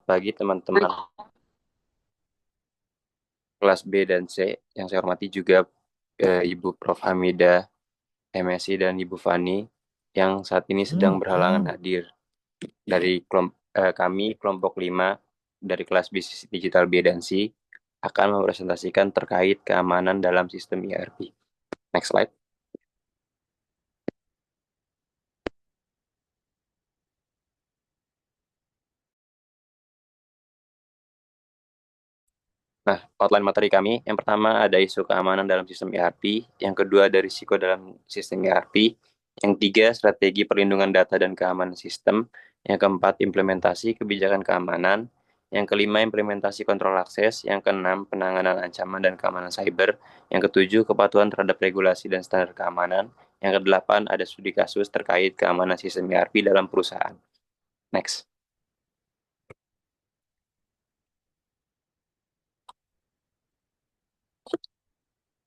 pagi teman-teman kelas B dan C yang saya hormati juga Ibu Prof. Hamidah, MSI dan Ibu Fani yang saat ini sedang berhalangan hadir. Kami kelompok 5 dari kelas bisnis digital B dan C akan mempresentasikan terkait keamanan dalam sistem ERP. Next slide. Nah, outline materi kami, yang pertama ada isu keamanan dalam sistem ERP, yang kedua ada risiko dalam sistem ERP, yang ketiga strategi perlindungan data dan keamanan sistem, yang keempat implementasi kebijakan keamanan, yang kelima implementasi kontrol akses, yang keenam penanganan ancaman dan keamanan cyber, yang ketujuh kepatuhan terhadap regulasi dan standar keamanan, yang kedelapan ada studi kasus terkait keamanan sistem ERP dalam perusahaan. Next.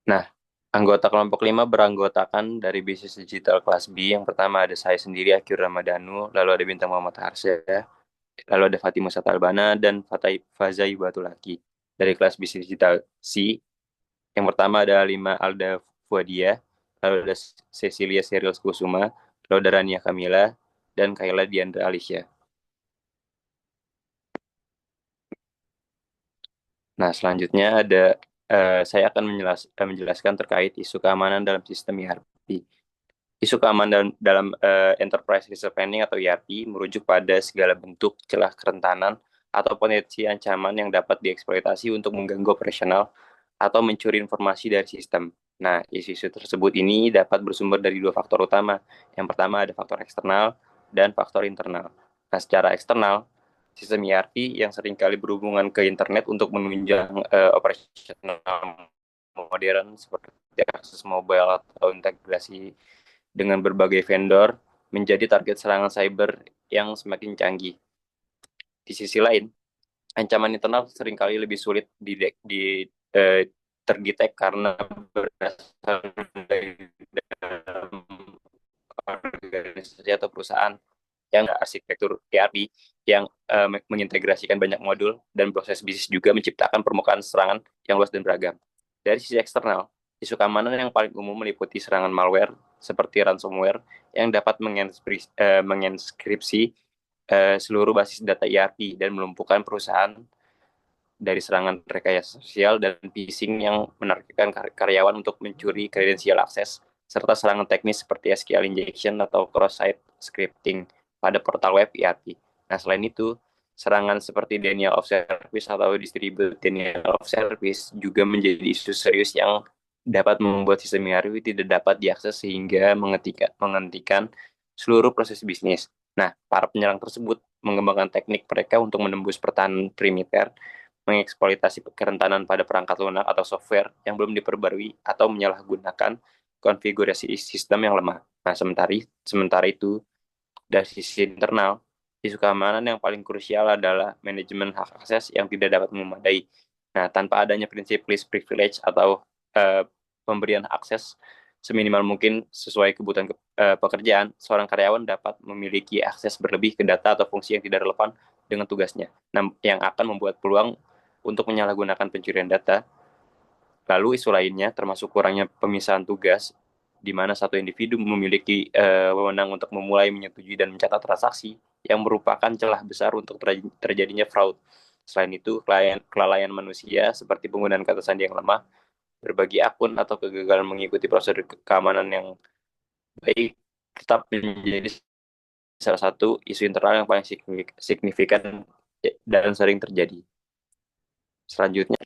Nah, anggota kelompok 5 beranggotakan dari bisnis digital kelas B. Yang pertama ada saya sendiri, Akhir Ramadhanu, lalu ada Bintang Muhammad Harsya, lalu ada Fatimah Satalbana, dan Fazai Batulaki. Dari kelas bisnis digital C, yang pertama ada Lima Alda Fuadia, lalu ada Cecilia Serius Kusuma, lalu ada Rania Kamila, dan Kayla Diandra Alicia. Nah, selanjutnya saya akan menjelaskan terkait isu keamanan dalam sistem ERP. Isu keamanan dalam Enterprise Resource Planning atau ERP merujuk pada segala bentuk celah kerentanan atau potensi ancaman yang dapat dieksploitasi untuk mengganggu operasional atau mencuri informasi dari sistem. Nah, isu-isu tersebut ini dapat bersumber dari dua faktor utama. Yang pertama ada faktor eksternal dan faktor internal. Nah, secara eksternal, sistem ERP yang seringkali berhubungan ke internet untuk menunjang operasional modern seperti akses mobile atau integrasi dengan berbagai vendor menjadi target serangan cyber yang semakin canggih. Di sisi lain, ancaman internal seringkali lebih sulit eh, terdetek karena berasal dari dalam organisasi atau perusahaan yang arsitektur ERP yang mengintegrasikan banyak modul dan proses bisnis juga menciptakan permukaan serangan yang luas dan beragam. Dari sisi eksternal, isu keamanan yang paling umum meliputi serangan malware seperti ransomware yang dapat menginskripsi seluruh basis data ERP dan melumpuhkan perusahaan dari serangan rekayasa sosial dan phishing yang menargetkan karyawan untuk mencuri kredensial akses, serta serangan teknis seperti SQL injection atau cross-site scripting pada portal web ERP. Nah, selain itu, serangan seperti denial of service atau distributed denial of service juga menjadi isu serius yang dapat membuat sistem ERP tidak dapat diakses sehingga menghentikan seluruh proses bisnis. Nah, para penyerang tersebut mengembangkan teknik mereka untuk menembus pertahanan perimeter, mengeksploitasi kerentanan pada perangkat lunak atau software yang belum diperbarui atau menyalahgunakan konfigurasi sistem yang lemah. Nah, sementara itu, dari sisi internal, isu keamanan yang paling krusial adalah manajemen hak akses yang tidak dapat memadai. Nah, tanpa adanya prinsip least privilege atau uh, pemberian akses seminimal mungkin sesuai kebutuhan pekerjaan, seorang karyawan dapat memiliki akses berlebih ke data atau fungsi yang tidak relevan dengan tugasnya, yang akan membuat peluang untuk menyalahgunakan pencurian data. Lalu isu lainnya termasuk kurangnya pemisahan tugas, di mana satu individu memiliki wewenang untuk memulai, menyetujui, dan mencatat transaksi yang merupakan celah besar untuk terjadinya fraud. Selain itu, kelalaian manusia seperti penggunaan kata sandi yang lemah, berbagi akun, atau kegagalan mengikuti prosedur keamanan yang baik tetap menjadi salah satu isu internal yang paling signifikan dan sering terjadi. Selanjutnya,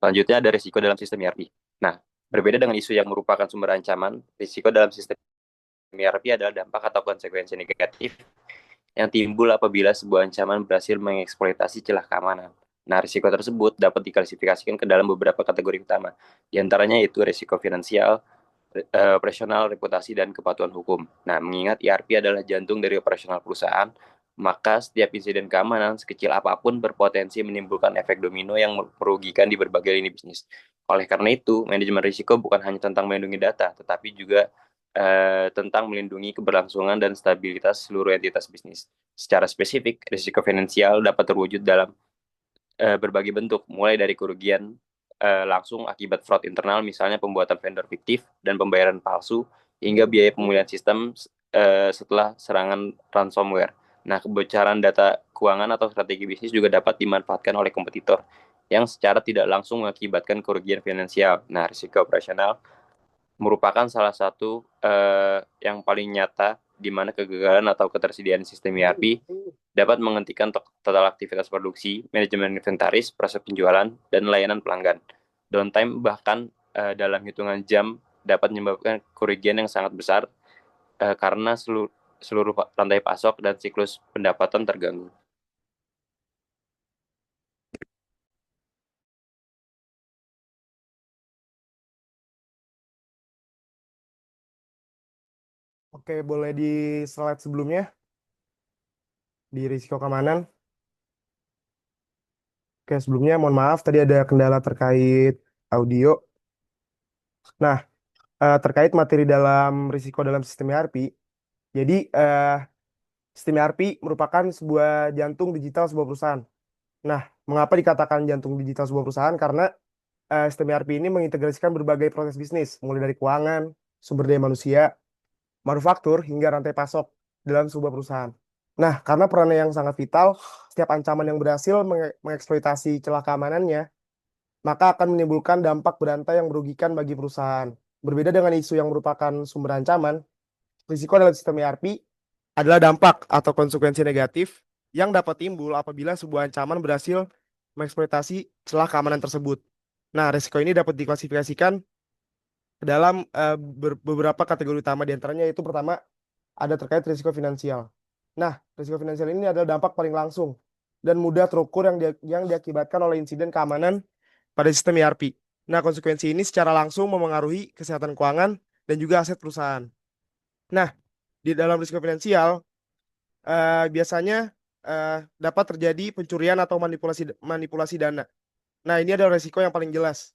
Selanjutnya ada risiko dalam sistem ERP. Nah, berbeda dengan isu yang merupakan sumber ancaman, risiko dalam sistem ERP adalah dampak atau konsekuensi negatif yang timbul apabila sebuah ancaman berhasil mengeksploitasi celah keamanan. Nah, risiko tersebut dapat diklasifikasikan ke dalam beberapa kategori utama. Di antaranya yaitu risiko finansial, operasional, reputasi, dan kepatuhan hukum. Nah, mengingat ERP adalah jantung dari operasional perusahaan, maka setiap insiden keamanan sekecil apapun berpotensi menimbulkan efek domino yang merugikan di berbagai lini bisnis. Oleh karena itu, manajemen risiko bukan hanya tentang melindungi data, tetapi juga tentang melindungi keberlangsungan dan stabilitas seluruh entitas bisnis. Secara spesifik, risiko finansial dapat terwujud dalam berbagai bentuk, mulai dari kerugian langsung akibat fraud internal, misalnya pembuatan vendor fiktif dan pembayaran palsu, hingga biaya pemulihan sistem setelah serangan ransomware. Nah, kebocoran data keuangan atau strategi bisnis juga dapat dimanfaatkan oleh kompetitor yang secara tidak langsung mengakibatkan kerugian finansial. Nah, risiko operasional merupakan salah satu yang paling nyata di mana kegagalan atau ketersediaan sistem ERP dapat menghentikan total aktivitas produksi, manajemen inventaris, proses penjualan, dan layanan pelanggan. Downtime bahkan dalam hitungan jam dapat menyebabkan kerugian yang sangat besar karena seluruh rantai pasok dan siklus pendapatan terganggu. Oke, boleh di slide sebelumnya di risiko keamanan. Oke, sebelumnya mohon maaf tadi ada kendala terkait audio. Nah, terkait materi dalam risiko dalam sistem ERP. Jadi, sistem ERP merupakan sebuah jantung digital sebuah perusahaan. Nah, mengapa dikatakan jantung digital sebuah perusahaan? Karena sistem ERP ini mengintegrasikan berbagai proses bisnis, mulai dari keuangan, sumber daya manusia, manufaktur, hingga rantai pasok dalam sebuah perusahaan. Nah, karena perannya yang sangat vital, setiap ancaman yang berhasil mengeksploitasi celah keamanannya, maka akan menimbulkan dampak berantai yang merugikan bagi perusahaan. Berbeda dengan isu yang merupakan sumber ancaman, risiko dalam sistem ERP adalah dampak atau konsekuensi negatif yang dapat timbul apabila sebuah ancaman berhasil mengeksploitasi celah keamanan tersebut. Nah, risiko ini dapat diklasifikasikan ke dalam beberapa kategori utama, di antaranya yaitu pertama ada terkait risiko finansial. Nah, risiko finansial ini adalah dampak paling langsung dan mudah terukur yang diakibatkan oleh insiden keamanan pada sistem ERP. Nah, konsekuensi ini secara langsung memengaruhi kesehatan keuangan dan juga aset perusahaan. Nah, di dalam risiko finansial biasanya dapat terjadi pencurian atau manipulasi dana. Nah, ini adalah risiko yang paling jelas.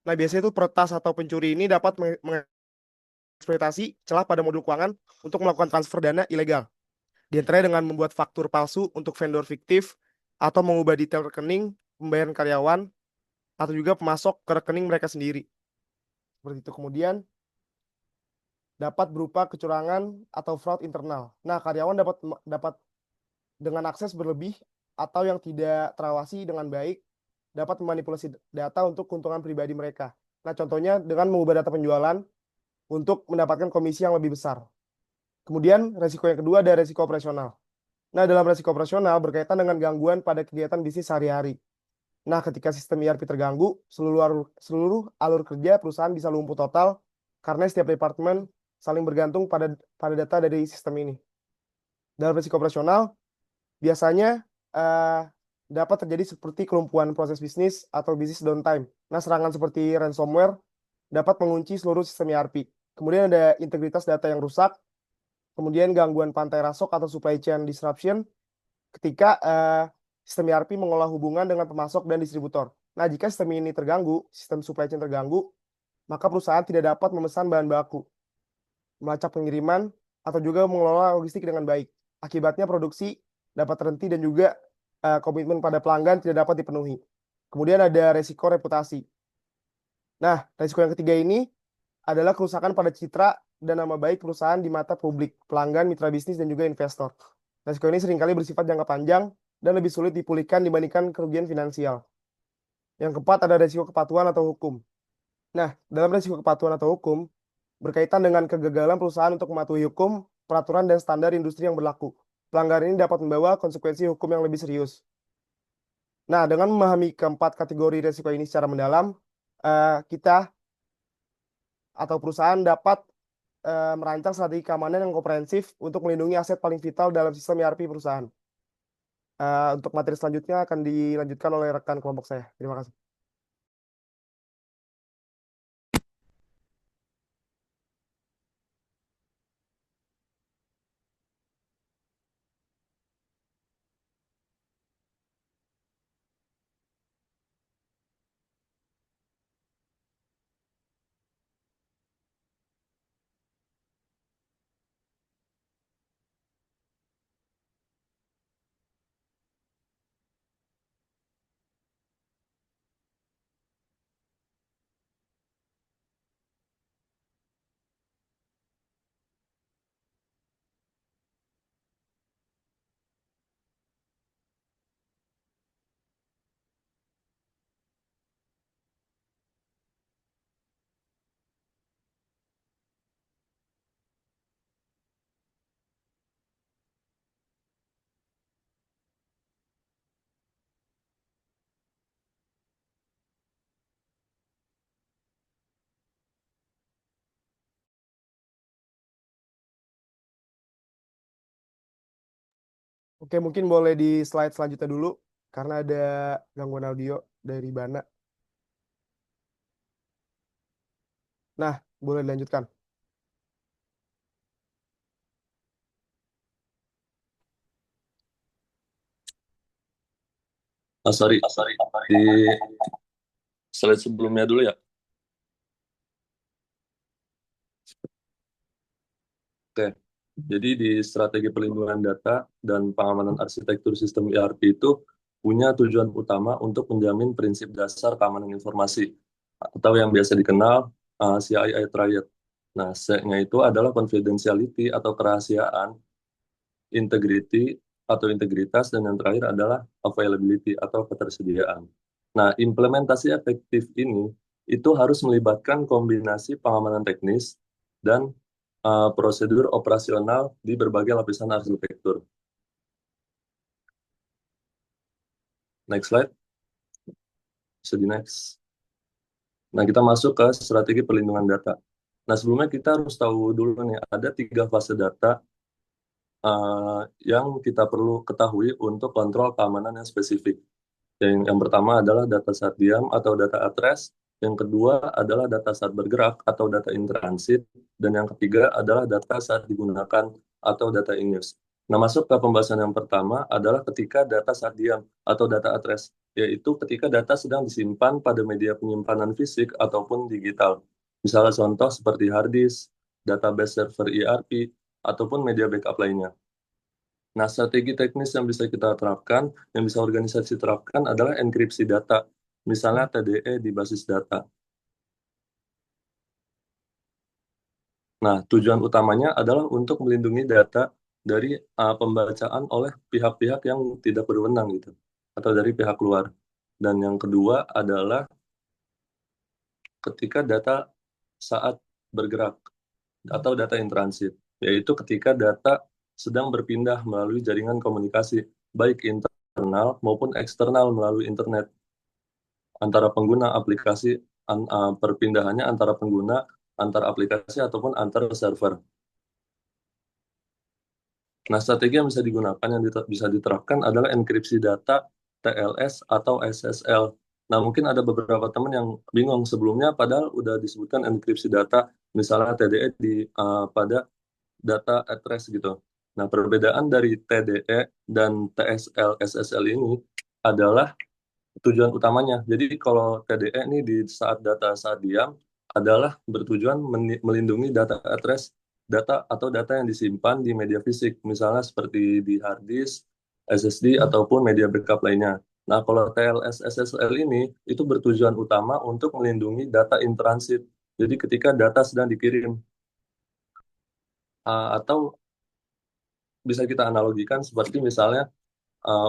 Nah, biasanya itu peretas atau pencuri ini dapat mengeksploitasi celah pada modul keuangan untuk melakukan transfer dana ilegal. Di antaranya dengan membuat faktur palsu untuk vendor fiktif atau mengubah detail rekening, pembayaran karyawan, atau juga pemasok ke rekening mereka sendiri. Seperti itu. Kemudian dapat berupa kecurangan atau fraud internal. Nah, karyawan dapat dengan akses berlebih atau yang tidak terawasi dengan baik dapat memanipulasi data untuk keuntungan pribadi mereka. Nah, contohnya dengan mengubah data penjualan untuk mendapatkan komisi yang lebih besar. Kemudian, resiko yang kedua ada resiko operasional. Nah, dalam resiko operasional berkaitan dengan gangguan pada kegiatan bisnis sehari-hari. Nah, ketika sistem ERP terganggu, seluruh alur kerja perusahaan bisa lumpuh total karena setiap departemen saling bergantung pada data dari sistem ini. Dalam resiko operasional, biasanya dapat terjadi seperti kelumpuhan proses bisnis atau bisnis downtime. Nah, serangan seperti ransomware dapat mengunci seluruh sistem ERP. Kemudian ada integritas data yang rusak, kemudian gangguan pantai rasok atau supply chain disruption ketika sistem ERP mengolah hubungan dengan pemasok dan distributor. Nah, jika sistem ini terganggu, sistem supply chain terganggu, maka perusahaan tidak dapat memesan bahan baku, melacak pengiriman, atau juga mengelola logistik dengan baik. Akibatnya produksi dapat terhenti dan juga komitmen pada pelanggan tidak dapat dipenuhi. Kemudian ada resiko reputasi. Nah, resiko yang ketiga ini adalah kerusakan pada citra dan nama baik perusahaan di mata publik, pelanggan, mitra bisnis, dan juga investor. Resiko ini seringkali bersifat jangka panjang dan lebih sulit dipulihkan dibandingkan kerugian finansial. Yang keempat ada resiko kepatuhan atau hukum. Nah, dalam resiko kepatuhan atau hukum, berkaitan dengan kegagalan perusahaan untuk mematuhi hukum, peraturan, dan standar industri yang berlaku. Pelanggaran ini dapat membawa konsekuensi hukum yang lebih serius. Nah, dengan memahami keempat kategori risiko ini secara mendalam, kita atau perusahaan dapat merancang strategi keamanan yang komprehensif untuk melindungi aset paling vital dalam sistem ERP perusahaan. Untuk materi selanjutnya akan dilanjutkan oleh rekan kelompok saya. Terima kasih. Oke, mungkin boleh di slide selanjutnya dulu karena ada gangguan audio dari Bana. Nah, boleh dilanjutkan. Sorry, di slide sebelumnya dulu ya. Oke, jadi di strategi pelindungan data dan pengamanan arsitektur sistem ERP itu punya tujuan utama untuk menjamin prinsip dasar keamanan informasi atau yang biasa dikenal CII Triad. Nah, C-nya itu adalah confidentiality atau kerahasiaan, integrity atau integritas, dan yang terakhir adalah availability atau ketersediaan. Nah, implementasi efektif ini itu harus melibatkan kombinasi pengamanan teknis dan prosedur operasional di berbagai lapisan arsitektur. Next slide. Bisa di next. Nah, kita masuk ke strategi perlindungan data. Nah, sebelumnya kita harus tahu dulu nih, ada 3 fase data yang kita perlu ketahui untuk kontrol keamanan yang spesifik. Yang pertama adalah data saat diam atau data at rest, yang kedua adalah data saat bergerak atau data in transit, dan yang ketiga adalah data saat digunakan atau data in use. Nah, masuk ke pembahasan yang pertama adalah ketika data saat diam atau data at rest, yaitu ketika data sedang disimpan pada media penyimpanan fisik ataupun digital. Misalnya contoh seperti hard disk, database server ERP, ataupun media backup lainnya. Nah, strategi teknis yang bisa kita terapkan, yang bisa organisasi terapkan adalah enkripsi data, misalnya TDE di basis data. Nah, tujuan utamanya adalah untuk melindungi data dari pembacaan oleh pihak-pihak yang tidak berwenang gitu, atau dari pihak luar. Dan yang kedua adalah ketika data saat bergerak atau data in transit, yaitu ketika data sedang berpindah melalui jaringan komunikasi, baik internal maupun eksternal melalui internet, antara pengguna aplikasi, perpindahannya antara pengguna, antar aplikasi, ataupun antar server. Nah, strategi yang bisa digunakan, yang bisa diterapkan adalah enkripsi data, TLS, atau SSL. Nah, mungkin ada beberapa teman yang bingung sebelumnya, padahal udah disebutkan enkripsi data, misalnya TDE pada data at rest gitu. Nah, perbedaan dari TDE dan TSL, SSL ini adalah tujuan utamanya. Jadi kalau TDE ini di saat data saat diam adalah bertujuan melindungi data at rest, data atau data yang disimpan di media fisik, misalnya seperti di hard disk, SSD, ataupun media backup lainnya. Nah, kalau TLS SSL ini itu bertujuan utama untuk melindungi data in transit. Jadi ketika data sedang dikirim, atau bisa kita analogikan seperti misalnya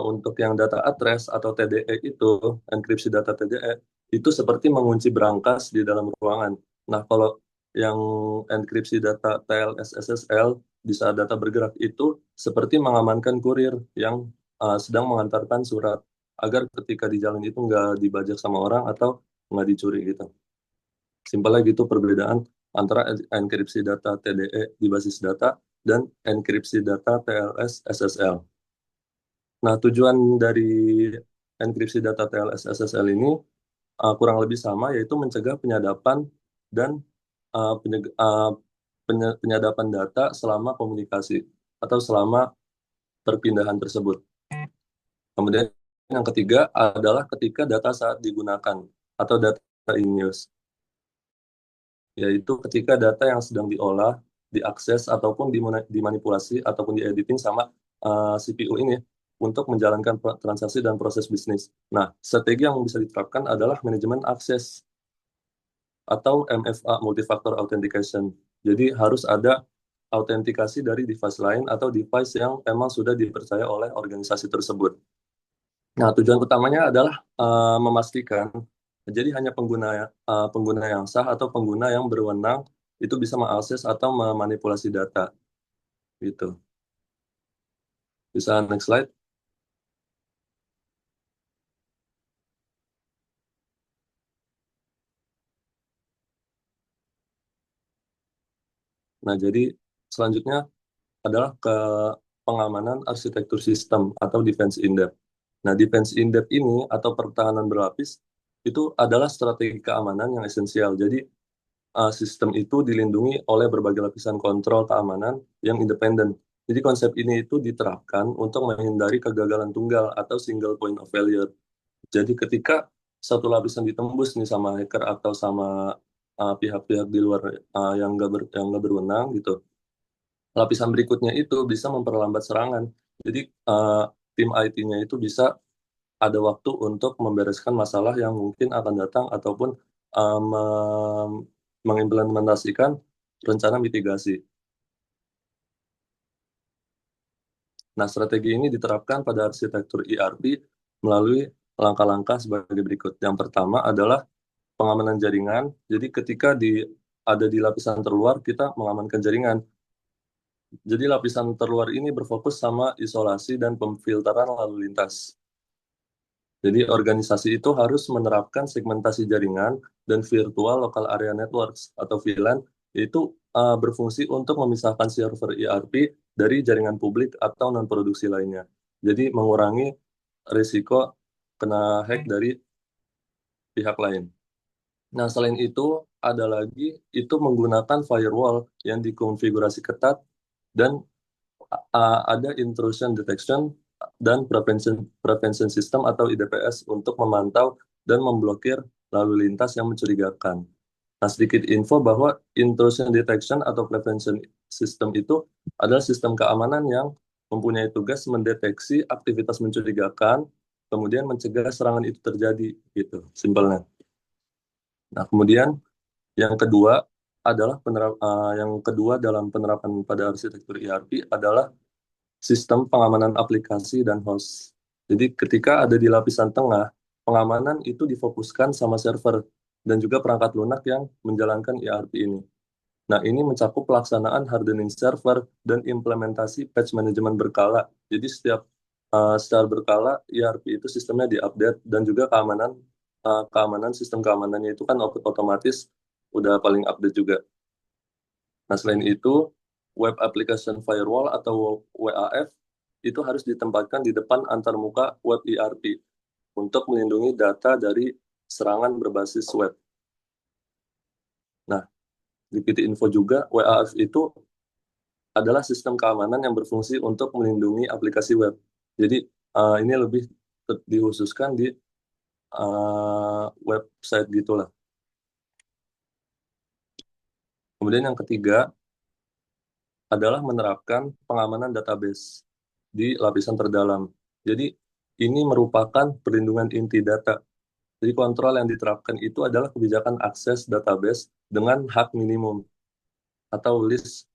untuk yang data address atau TDE itu, enkripsi data TDE, itu seperti mengunci berangkas di dalam ruangan. Nah, kalau yang enkripsi data TLS SSL di saat data bergerak itu seperti mengamankan kurir yang sedang mengantarkan surat. agar ketika di jalan itu nggak dibajak sama orang atau nggak dicuri gitu. Simpelnya gitu perbedaan antara enkripsi data TDE di basis data dan enkripsi data TLS SSL. Nah, tujuan dari enkripsi data TLS SSL ini kurang lebih sama, yaitu mencegah penyadapan dan penyadapan data selama komunikasi atau selama perpindahan tersebut. Kemudian yang ketiga adalah ketika data saat digunakan atau data in use, yaitu ketika data yang sedang diolah, diakses ataupun dimanipulasi ataupun diediting sama CPU ini untuk menjalankan transaksi dan proses bisnis. Nah, strategi yang bisa diterapkan adalah manajemen akses atau MFA, multifactor authentication. Jadi harus ada autentikasi dari device lain atau device yang memang sudah dipercaya oleh organisasi tersebut. Nah, tujuan utamanya adalah memastikan jadi hanya pengguna yang sah atau pengguna yang berwenang itu bisa mengakses atau memanipulasi data gitu. Bisa next slide. Nah, jadi selanjutnya adalah ke pengamanan arsitektur sistem atau defense in depth. Nah, defense in depth ini atau pertahanan berlapis itu adalah strategi keamanan yang esensial. Jadi, sistem itu dilindungi oleh berbagai lapisan kontrol keamanan yang independen. Jadi, konsep ini itu diterapkan untuk menghindari kegagalan tunggal atau single point of failure. Jadi, ketika satu lapisan ditembus nih sama hacker atau sama pihak-pihak di luar yang nggak berwenang gitu, lapisan berikutnya itu bisa memperlambat serangan. Jadi tim IT-nya itu bisa ada waktu untuk membereskan masalah yang mungkin akan datang ataupun mengimplementasikan rencana mitigasi. Nah, strategi ini diterapkan pada arsitektur ERP melalui langkah-langkah sebagai berikut. Yang pertama adalah pengamanan jaringan. Jadi ketika ada di lapisan terluar, kita mengamankan jaringan. Jadi lapisan terluar ini berfokus sama isolasi dan pemfilteran lalu lintas. Jadi organisasi itu harus menerapkan segmentasi jaringan dan virtual local area networks atau VLAN itu berfungsi untuk memisahkan server ERP dari jaringan publik atau non-produksi lainnya. Jadi mengurangi risiko kena hack dari pihak lain. Nah, selain itu, ada lagi itu menggunakan firewall yang dikonfigurasi ketat dan ada intrusion detection dan prevention system atau IDPS untuk memantau dan memblokir lalu lintas yang mencurigakan. Nah, sedikit info bahwa intrusion detection atau prevention system itu adalah sistem keamanan yang mempunyai tugas mendeteksi aktivitas mencurigakan, kemudian mencegah serangan itu terjadi, gitu, simpelnya. Nah, kemudian yang kedua adalah yang kedua dalam penerapan pada arsitektur ERP adalah sistem pengamanan aplikasi dan host. Jadi ketika ada di lapisan tengah, pengamanan itu difokuskan sama server dan juga perangkat lunak yang menjalankan ERP ini. Nah, ini mencakup pelaksanaan hardening server dan implementasi patch management berkala. Jadi secara berkala ERP itu sistemnya diupdate dan juga keamanan sistem keamanannya itu kan otomatis udah paling update juga. Nah, selain itu, Web Application Firewall atau WAF itu harus ditempatkan di depan antarmuka web ERP untuk melindungi data dari serangan berbasis web. Nah, sedikit info juga, WAF itu adalah sistem keamanan yang berfungsi untuk melindungi aplikasi web. Jadi, ini lebih dikhususkan di website gitulah. Kemudian yang ketiga adalah menerapkan pengamanan database di lapisan terdalam. Jadi ini merupakan perlindungan inti data. Jadi kontrol yang diterapkan itu adalah kebijakan akses database dengan hak minimum atau list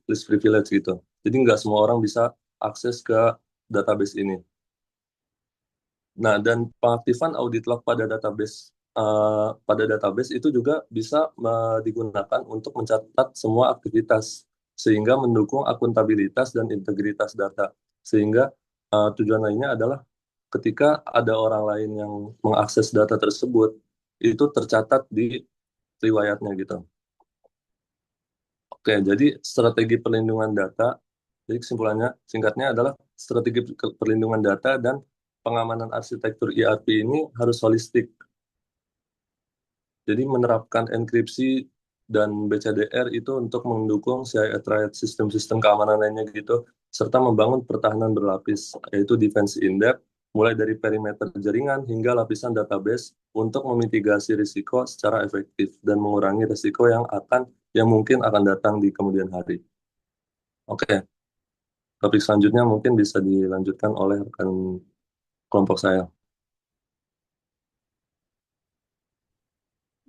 privilege gitu. Jadi nggak semua orang bisa akses ke database ini. Nah, dan pengaktifan audit log pada database itu juga bisa digunakan untuk mencatat semua aktivitas sehingga mendukung akuntabilitas dan integritas data. Sehingga tujuan lainnya adalah ketika ada orang lain yang mengakses data tersebut, itu tercatat di riwayatnya gitu. Oke, jadi strategi perlindungan data, jadi kesimpulannya singkatnya adalah strategi perlindungan data dan pengamanan arsitektur ERP ini harus holistik. Jadi menerapkan enkripsi dan BCDR itu untuk mendukung CI triad sistem-sistem keamanan lainnya gitu, serta membangun pertahanan berlapis, yaitu defense in depth, mulai dari perimeter jaringan hingga lapisan database untuk memitigasi risiko secara efektif dan mengurangi risiko yang mungkin akan datang di kemudian hari. Oke, topik selanjutnya mungkin bisa dilanjutkan oleh rekan kelompok saya.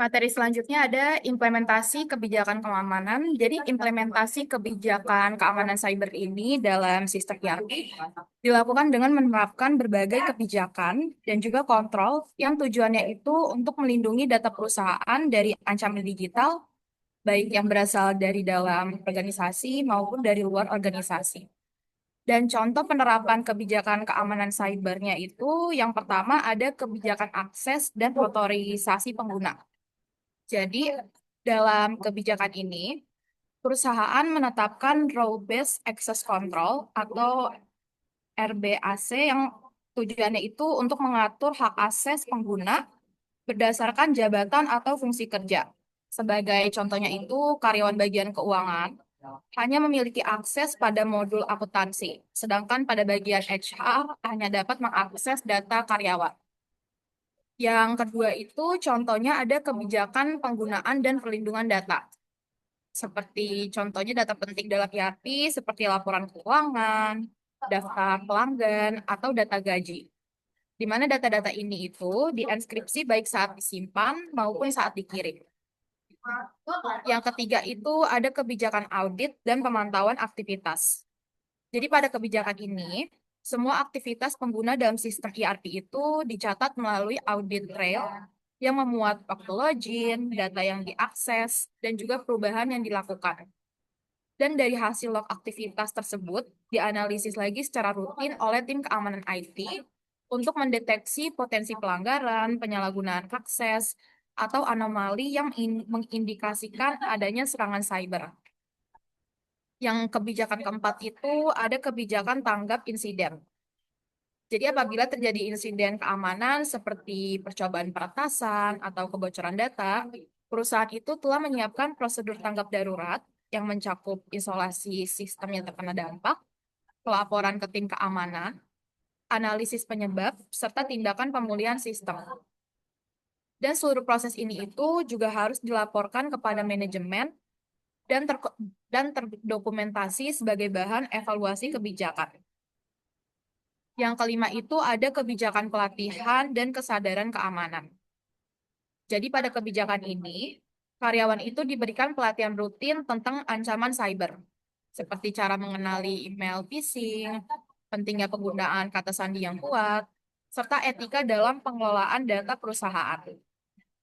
Materi selanjutnya ada implementasi kebijakan keamanan. Jadi implementasi kebijakan keamanan cyber ini dalam sistem ERP dilakukan dengan menerapkan berbagai kebijakan dan juga kontrol yang tujuannya itu untuk melindungi data perusahaan dari ancaman digital, baik yang berasal dari dalam organisasi maupun dari luar organisasi. Dan contoh penerapan kebijakan keamanan cybernya itu yang pertama ada kebijakan akses dan otorisasi pengguna. Jadi, dalam kebijakan ini, perusahaan menetapkan Role-Based Access Control atau RBAC yang tujuannya itu untuk mengatur hak akses pengguna berdasarkan jabatan atau fungsi kerja. Sebagai contohnya itu, karyawan bagian keuangan hanya memiliki akses pada modul akuntansi, sedangkan pada bagian HR hanya dapat mengakses data karyawan. Yang kedua itu contohnya ada kebijakan penggunaan dan perlindungan data. Seperti contohnya data penting dalam ERP seperti laporan keuangan, daftar pelanggan, atau data gaji. Di mana data-data ini itu dienkripsi baik saat disimpan maupun saat dikirim. Yang ketiga itu ada kebijakan audit dan pemantauan aktivitas. Jadi pada kebijakan ini, semua aktivitas pengguna dalam sistem ERP itu dicatat melalui audit trail yang memuat waktu login, data yang diakses, dan juga perubahan yang dilakukan. Dan dari hasil log aktivitas tersebut, dianalisis lagi secara rutin oleh tim keamanan IT untuk mendeteksi potensi pelanggaran, penyalahgunaan akses, atau anomali yang mengindikasikan adanya serangan cyber. Yang kebijakan keempat itu ada kebijakan tanggap insiden. Jadi apabila terjadi insiden keamanan seperti percobaan peretasan atau kebocoran data, perusahaan itu telah menyiapkan prosedur tanggap darurat yang mencakup isolasi sistem yang terkena dampak, pelaporan ke tim keamanan, analisis penyebab, serta tindakan pemulihan sistem. Dan seluruh proses ini itu juga harus dilaporkan kepada manajemen dan terdokumentasi sebagai bahan evaluasi kebijakan. Yang kelima itu ada kebijakan pelatihan dan kesadaran keamanan. Jadi pada kebijakan ini, karyawan itu diberikan pelatihan rutin tentang ancaman cyber, seperti cara mengenali email phishing, pentingnya penggunaan kata sandi yang kuat, serta etika dalam pengelolaan data perusahaan.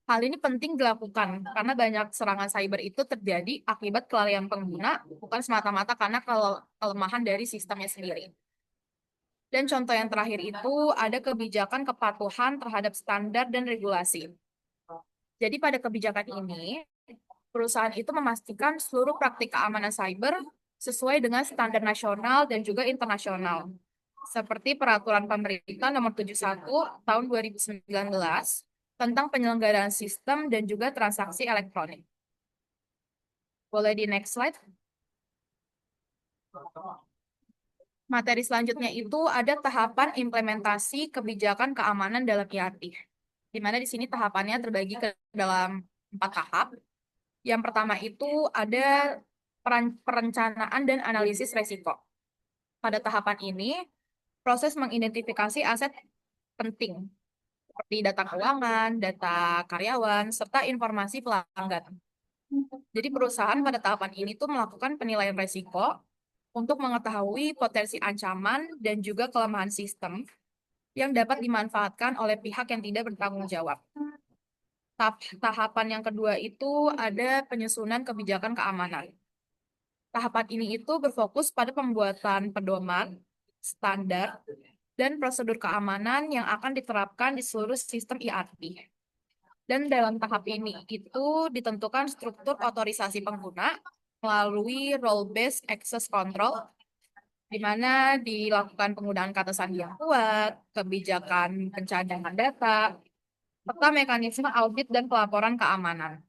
Hal ini penting dilakukan karena banyak serangan cyber itu terjadi akibat kelalaian pengguna, bukan semata-mata karena kelemahan dari sistemnya sendiri. Dan contoh yang terakhir itu ada kebijakan kepatuhan terhadap standar dan regulasi. Jadi pada kebijakan ini, perusahaan itu memastikan seluruh praktik keamanan cyber sesuai dengan standar nasional dan juga internasional. Seperti Peraturan Pemerintah Nomor 71 Tahun 2019 tentang penyelenggaraan sistem dan juga transaksi elektronik. Boleh di next slide? Materi selanjutnya itu ada tahapan implementasi kebijakan keamanan dalam ERP. Di mana di sini tahapannya terbagi ke dalam 4 tahap. Yang pertama itu ada perencanaan dan analisis resiko. Pada tahapan ini, proses mengidentifikasi aset penting, seperti data keuangan, data karyawan, serta informasi pelanggan. Jadi perusahaan pada tahapan ini tuh melakukan penilaian resiko untuk mengetahui potensi ancaman dan juga kelemahan sistem yang dapat dimanfaatkan oleh pihak yang tidak bertanggung jawab. Tahapan yang kedua itu ada penyusunan kebijakan keamanan. Tahapan ini itu berfokus pada pembuatan pedoman, standar, dan prosedur keamanan yang akan diterapkan di seluruh sistem ERP. Dan dalam tahap ini itu ditentukan struktur otorisasi pengguna melalui role-based access control, di mana dilakukan penggunaan kata sandi yang kuat, kebijakan pencadangan data, serta mekanisme audit dan pelaporan keamanan.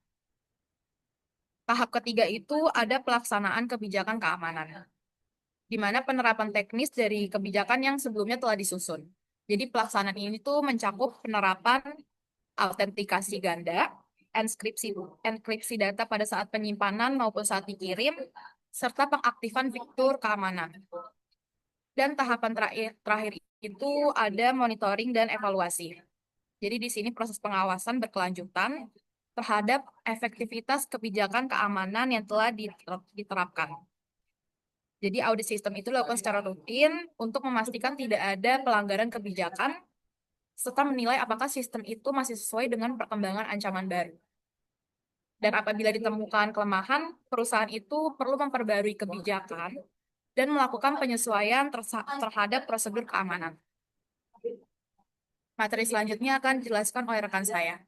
Tahap ketiga itu ada pelaksanaan kebijakan keamanan, di mana penerapan teknis dari kebijakan yang sebelumnya telah disusun. Jadi pelaksanaan ini tuh mencakup penerapan autentikasi ganda, enkripsi data pada saat penyimpanan maupun saat dikirim, serta pengaktifan fitur keamanan. Dan tahapan terakhir itu ada monitoring dan evaluasi. Jadi di sini proses pengawasan berkelanjutan terhadap efektivitas kebijakan keamanan yang telah diterapkan. Jadi audit sistem itu dilakukan secara rutin untuk memastikan tidak ada pelanggaran kebijakan serta menilai apakah sistem itu masih sesuai dengan perkembangan ancaman baru. Dan apabila ditemukan kelemahan, perusahaan itu perlu memperbarui kebijakan dan melakukan penyesuaian terhadap prosedur keamanan. Materi selanjutnya akan dijelaskan oleh rekan saya.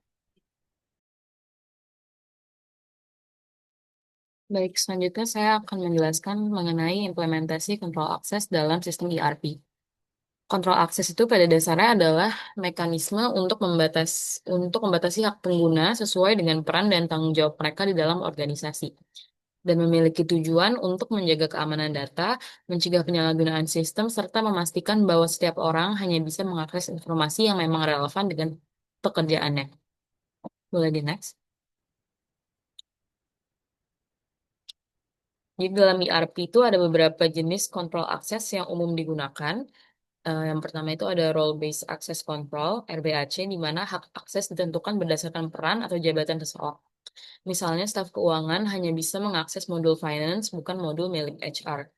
Baik, selanjutnya saya akan menjelaskan mengenai implementasi kontrol akses dalam sistem ERP. Kontrol akses itu pada dasarnya adalah mekanisme untuk membatasi hak pengguna sesuai dengan peran dan tanggung jawab mereka di dalam organisasi, dan memiliki tujuan untuk menjaga keamanan data, mencegah penyalahgunaan sistem, serta memastikan bahwa setiap orang hanya bisa mengakses informasi yang memang relevan dengan pekerjaannya. Boleh di next? Jadi dalam ERP itu ada beberapa jenis kontrol akses yang umum digunakan. Yang pertama itu ada Role-Based Access Control, RBAC, di mana hak akses ditentukan berdasarkan peran atau jabatan seseorang. Misalnya, staf keuangan hanya bisa mengakses modul finance, bukan modul milik HR.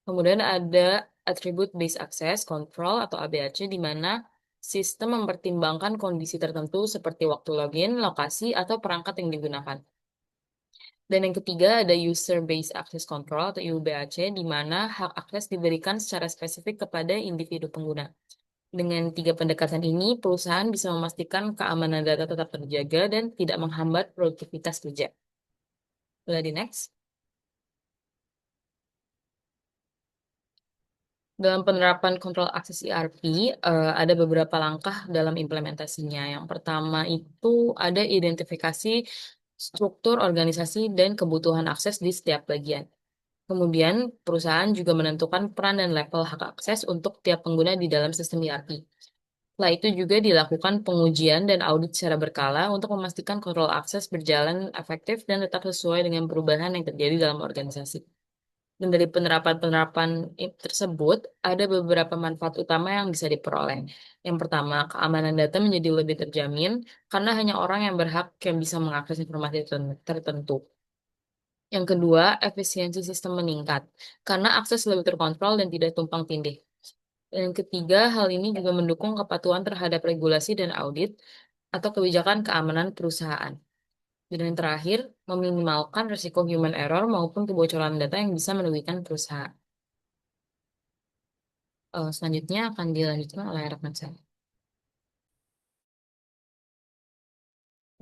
Kemudian ada Attribute-Based Access Control atau ABAC, di mana sistem mempertimbangkan kondisi tertentu seperti waktu login, lokasi, atau perangkat yang digunakan. Dan yang ketiga ada User-Based Access Control atau UBAC, di mana hak akses diberikan secara spesifik kepada individu pengguna. Dengan tiga pendekatan ini, perusahaan bisa memastikan keamanan data tetap terjaga dan tidak menghambat produktivitas kerja. Boleh di next? Dalam penerapan kontrol akses ERP, ada beberapa langkah dalam implementasinya. Yang pertama itu ada identifikasi struktur organisasi dan kebutuhan akses di setiap bagian. Kemudian, perusahaan juga menentukan peran dan level hak akses untuk tiap pengguna di dalam sistem ERP. Setelah itu juga dilakukan pengujian dan audit secara berkala untuk memastikan kontrol akses berjalan efektif dan tetap sesuai dengan perubahan yang terjadi dalam organisasi. Dan dari penerapan-penerapan tersebut, ada beberapa manfaat utama yang bisa diperoleh. Yang pertama, keamanan data menjadi lebih terjamin karena hanya orang yang berhak yang bisa mengakses informasi tertentu. Yang kedua, efisiensi sistem meningkat karena akses lebih terkontrol dan tidak tumpang tindih. Dan yang ketiga, hal ini juga mendukung kepatuhan terhadap regulasi dan audit atau kebijakan keamanan perusahaan. Dan yang terakhir, meminimalkan risiko human error maupun kebocoran data yang bisa merugikan perusahaan. Selanjutnya akan dilanjutkan oleh rekan saya.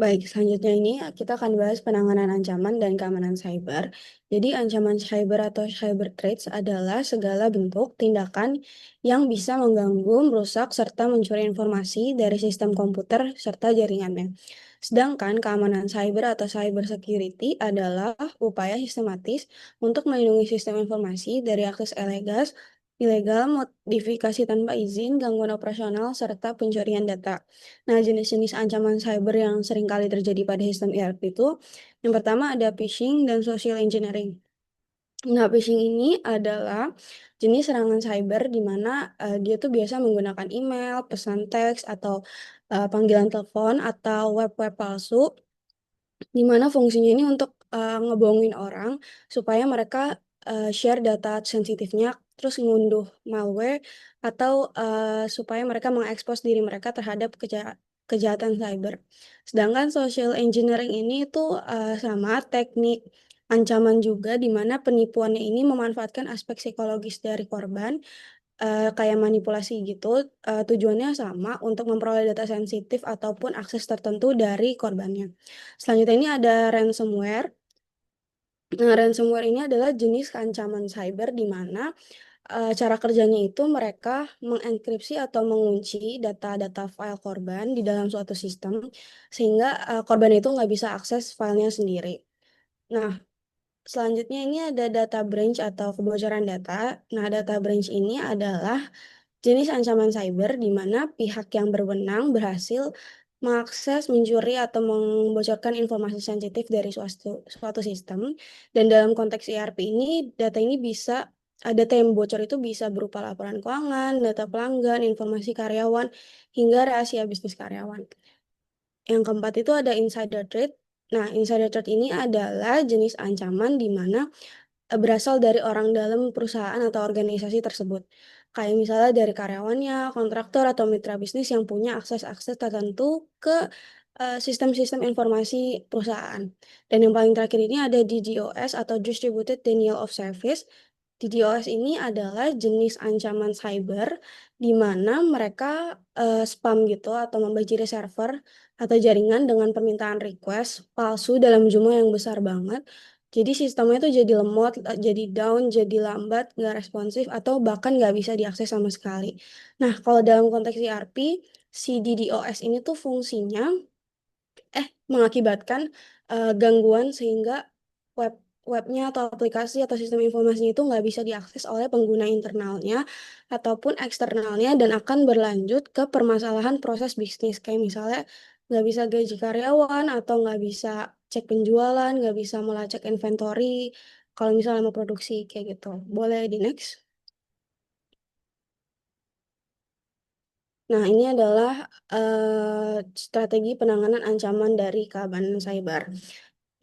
Baik, selanjutnya ini kita akan bahas penanganan ancaman dan keamanan cyber. Jadi ancaman cyber atau cyber threats adalah segala bentuk tindakan yang bisa mengganggu, merusak, serta mencuri informasi dari sistem komputer serta jaringannya. Sedangkan keamanan cyber atau cyber security adalah upaya sistematis untuk melindungi sistem informasi dari akses ilegal, modifikasi tanpa izin, gangguan operasional, serta pencurian data. Nah, jenis-jenis ancaman cyber yang seringkali terjadi pada sistem ERP itu, yang pertama ada phishing dan social engineering. Nah, phishing ini adalah jenis serangan cyber di mana dia tuh biasa menggunakan email, pesan teks, atau panggilan telepon, atau web-web palsu, di mana fungsinya ini untuk ngebohongin orang supaya mereka share data sensitifnya, terus ngunduh malware, atau supaya mereka mengekspos diri mereka terhadap kejahatan cyber. Sedangkan social engineering ini itu sama teknik ancaman juga, di mana penipuannya ini memanfaatkan aspek psikologis dari korban kayak manipulasi gitu, tujuannya sama untuk memperoleh data sensitif ataupun akses tertentu dari korbannya. Selanjutnya ini ada ransomware. Nah, ransomware ini adalah jenis ancaman cyber di mana cara kerjanya itu mereka mengenkripsi atau mengunci data-data file korban di dalam suatu sistem sehingga korban itu nggak bisa akses filenya sendiri. Nah, selanjutnya ini ada data breach atau kebocoran data. Nah, data breach ini adalah jenis ancaman cyber di mana pihak yang berwenang berhasil mengakses, mencuri, atau membocorkan informasi sensitif dari suatu sistem. Dan dalam konteks ERP ini, data yang bocor itu bisa berupa laporan keuangan, data pelanggan, informasi karyawan, hingga rahasia bisnis karyawan. Yang keempat itu ada insider threat. Nah, insider threat ini adalah jenis ancaman di mana berasal dari orang dalam perusahaan atau organisasi tersebut. Kayak misalnya dari karyawannya, kontraktor, atau mitra bisnis yang punya akses-akses tertentu ke sistem-sistem informasi perusahaan. Dan yang paling terakhir ini ada DDoS atau Distributed Denial of Service. DDoS ini adalah jenis ancaman cyber di mana mereka spam gitu atau membajiri server atau jaringan dengan permintaan request palsu dalam jumlah yang besar banget. Jadi sistemnya itu jadi lemot, jadi down, jadi lambat, nggak responsif, atau bahkan nggak bisa diakses sama sekali. Nah, kalau dalam konteks ERP, si DDoS ini tuh fungsinya mengakibatkan gangguan sehingga web webnya atau aplikasi atau sistem informasinya itu nggak bisa diakses oleh pengguna internalnya ataupun eksternalnya dan akan berlanjut ke permasalahan proses bisnis kayak misalnya nggak bisa gaji karyawan atau nggak bisa cek penjualan, nggak bisa melacak inventory kalau misalnya mau produksi kayak gitu. Boleh di next. Nah, ini adalah strategi penanganan ancaman dari keamanan cyber.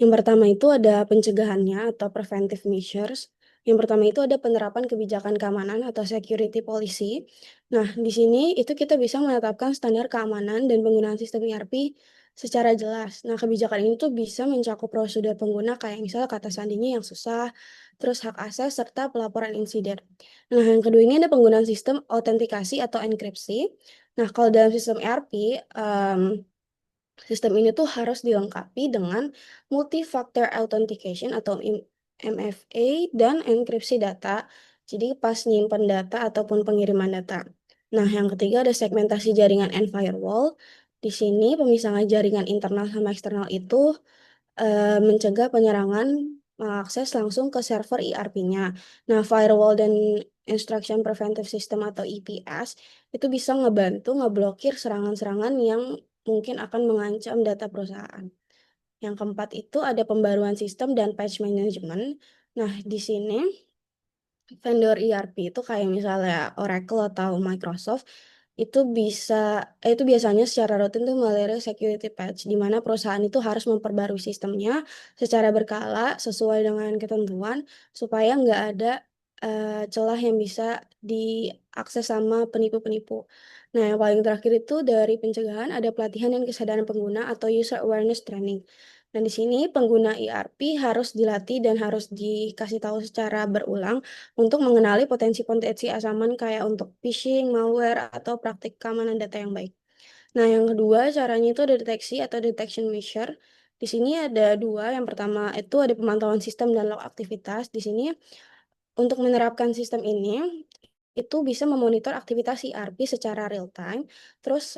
Yang pertama itu ada pencegahannya atau preventive measures. Yang pertama itu ada penerapan kebijakan keamanan atau security policy. Nah, di sini itu kita bisa menetapkan standar keamanan dan penggunaan sistem ERP secara jelas. Nah, kebijakan ini tuh bisa mencakup prosedur pengguna kayak misalnya kata sandinya yang susah, terus hak akses, serta pelaporan insiden. Nah, yang kedua ini ada penggunaan sistem autentikasi atau enkripsi. Nah, kalau dalam sistem ERP, sistem ini tuh harus dilengkapi dengan multi-factor authentication atau MFA dan enkripsi data. Jadi pas nyimpen data ataupun pengiriman data. Nah, yang ketiga ada segmentasi jaringan and firewall. Di sini pemisahan jaringan internal sama eksternal itu mencegah penyerangan mengakses langsung ke server ERP-nya. Nah, firewall dan Instruction Preventive System atau EPS itu bisa ngebantu ngeblokir serangan-serangan yang mungkin akan mengancam data perusahaan. Yang keempat itu ada pembaruan sistem dan patch management. Nah, di sini vendor ERP itu kayak misalnya Oracle atau Microsoft itu biasanya secara rutin tuh melirik security patch di mana perusahaan itu harus memperbarui sistemnya secara berkala sesuai dengan ketentuan supaya nggak ada celah yang bisa diakses sama penipu-penipu. Nah, yang paling terakhir itu dari pencegahan ada pelatihan dan kesadaran pengguna atau user awareness training. Nah, di sini pengguna ERP harus dilatih dan harus dikasih tahu secara berulang untuk mengenali potensi-potensi ancaman kayak untuk phishing, malware, atau praktik keamanan data yang baik. Nah, yang kedua caranya itu ada deteksi atau detection measure. Di sini ada dua. Yang pertama itu ada pemantauan sistem dan log aktivitas. Di sini untuk menerapkan sistem ini itu bisa memonitor aktivitas ERP secara real time. Terus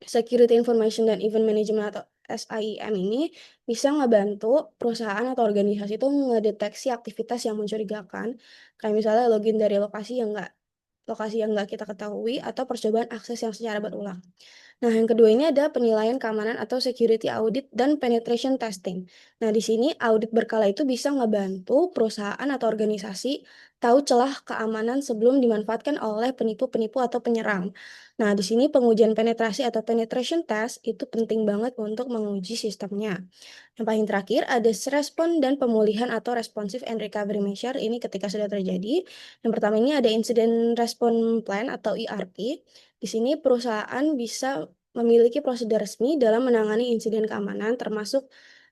Security Information dan Event Management atau SIEM ini bisa ngebantu perusahaan atau organisasi itu ngedeteksi aktivitas yang mencurigakan, kayak misalnya login dari lokasi yang nggak kita ketahui atau percobaan akses yang secara berulang. Nah, yang kedua ini ada penilaian keamanan atau security audit dan penetration testing. Nah, di sini audit berkala itu bisa ngebantu perusahaan atau organisasi tahu celah keamanan sebelum dimanfaatkan oleh penipu-penipu atau penyerang. Nah, di sini pengujian penetrasi atau penetration test itu penting banget untuk menguji sistemnya. Yang paling terakhir ada respon dan pemulihan atau responsive and recovery measure ini ketika sudah terjadi. Yang pertama ini ada incident response plan atau ERP. Di sini perusahaan bisa memiliki prosedur resmi dalam menangani insiden keamanan termasuk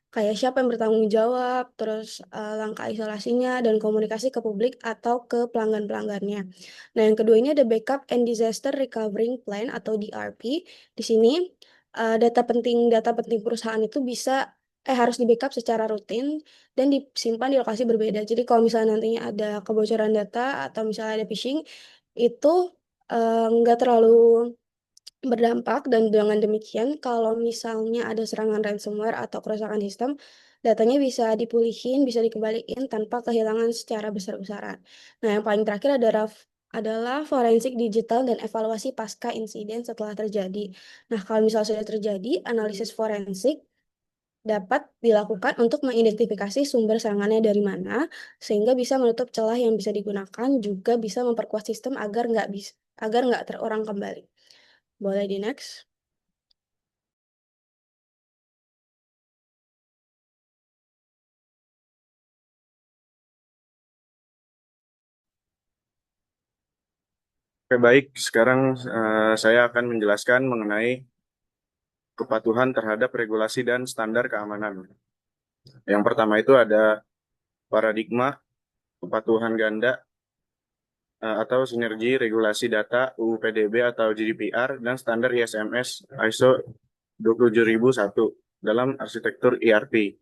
kayak siapa yang bertanggung jawab, terus langkah isolasinya, dan komunikasi ke publik atau ke pelanggan-pelanggannya. Nah, yang kedua ini ada Backup and Disaster Recovering Plan atau DRP. Di sini data penting perusahaan itu harus di-backup secara rutin dan disimpan di lokasi berbeda. Jadi kalau misalnya nantinya ada kebocoran data atau misalnya ada phishing, itu nggak terlalu berdampak, dan dengan demikian kalau misalnya ada serangan ransomware atau kerusakan sistem, datanya bisa dipulihin, bisa dikembaliin tanpa kehilangan secara besar-besaran. Nah, yang paling terakhir adalah forensik digital dan evaluasi pasca insiden setelah terjadi. Nah, kalau misalnya sudah terjadi, analisis forensik dapat dilakukan untuk mengidentifikasi sumber serangannya dari mana, sehingga bisa menutup celah yang bisa digunakan, juga bisa memperkuat sistem agar nggak terorang kembali. Boleh di next. Oke, baik. Sekarang saya akan menjelaskan mengenai kepatuhan terhadap regulasi dan standar keamanan. Yang pertama itu ada paradigma kepatuhan ganda atau sinergi regulasi data UU PDB atau GDPR dan standar ISMS ISO 27001 dalam arsitektur ERP.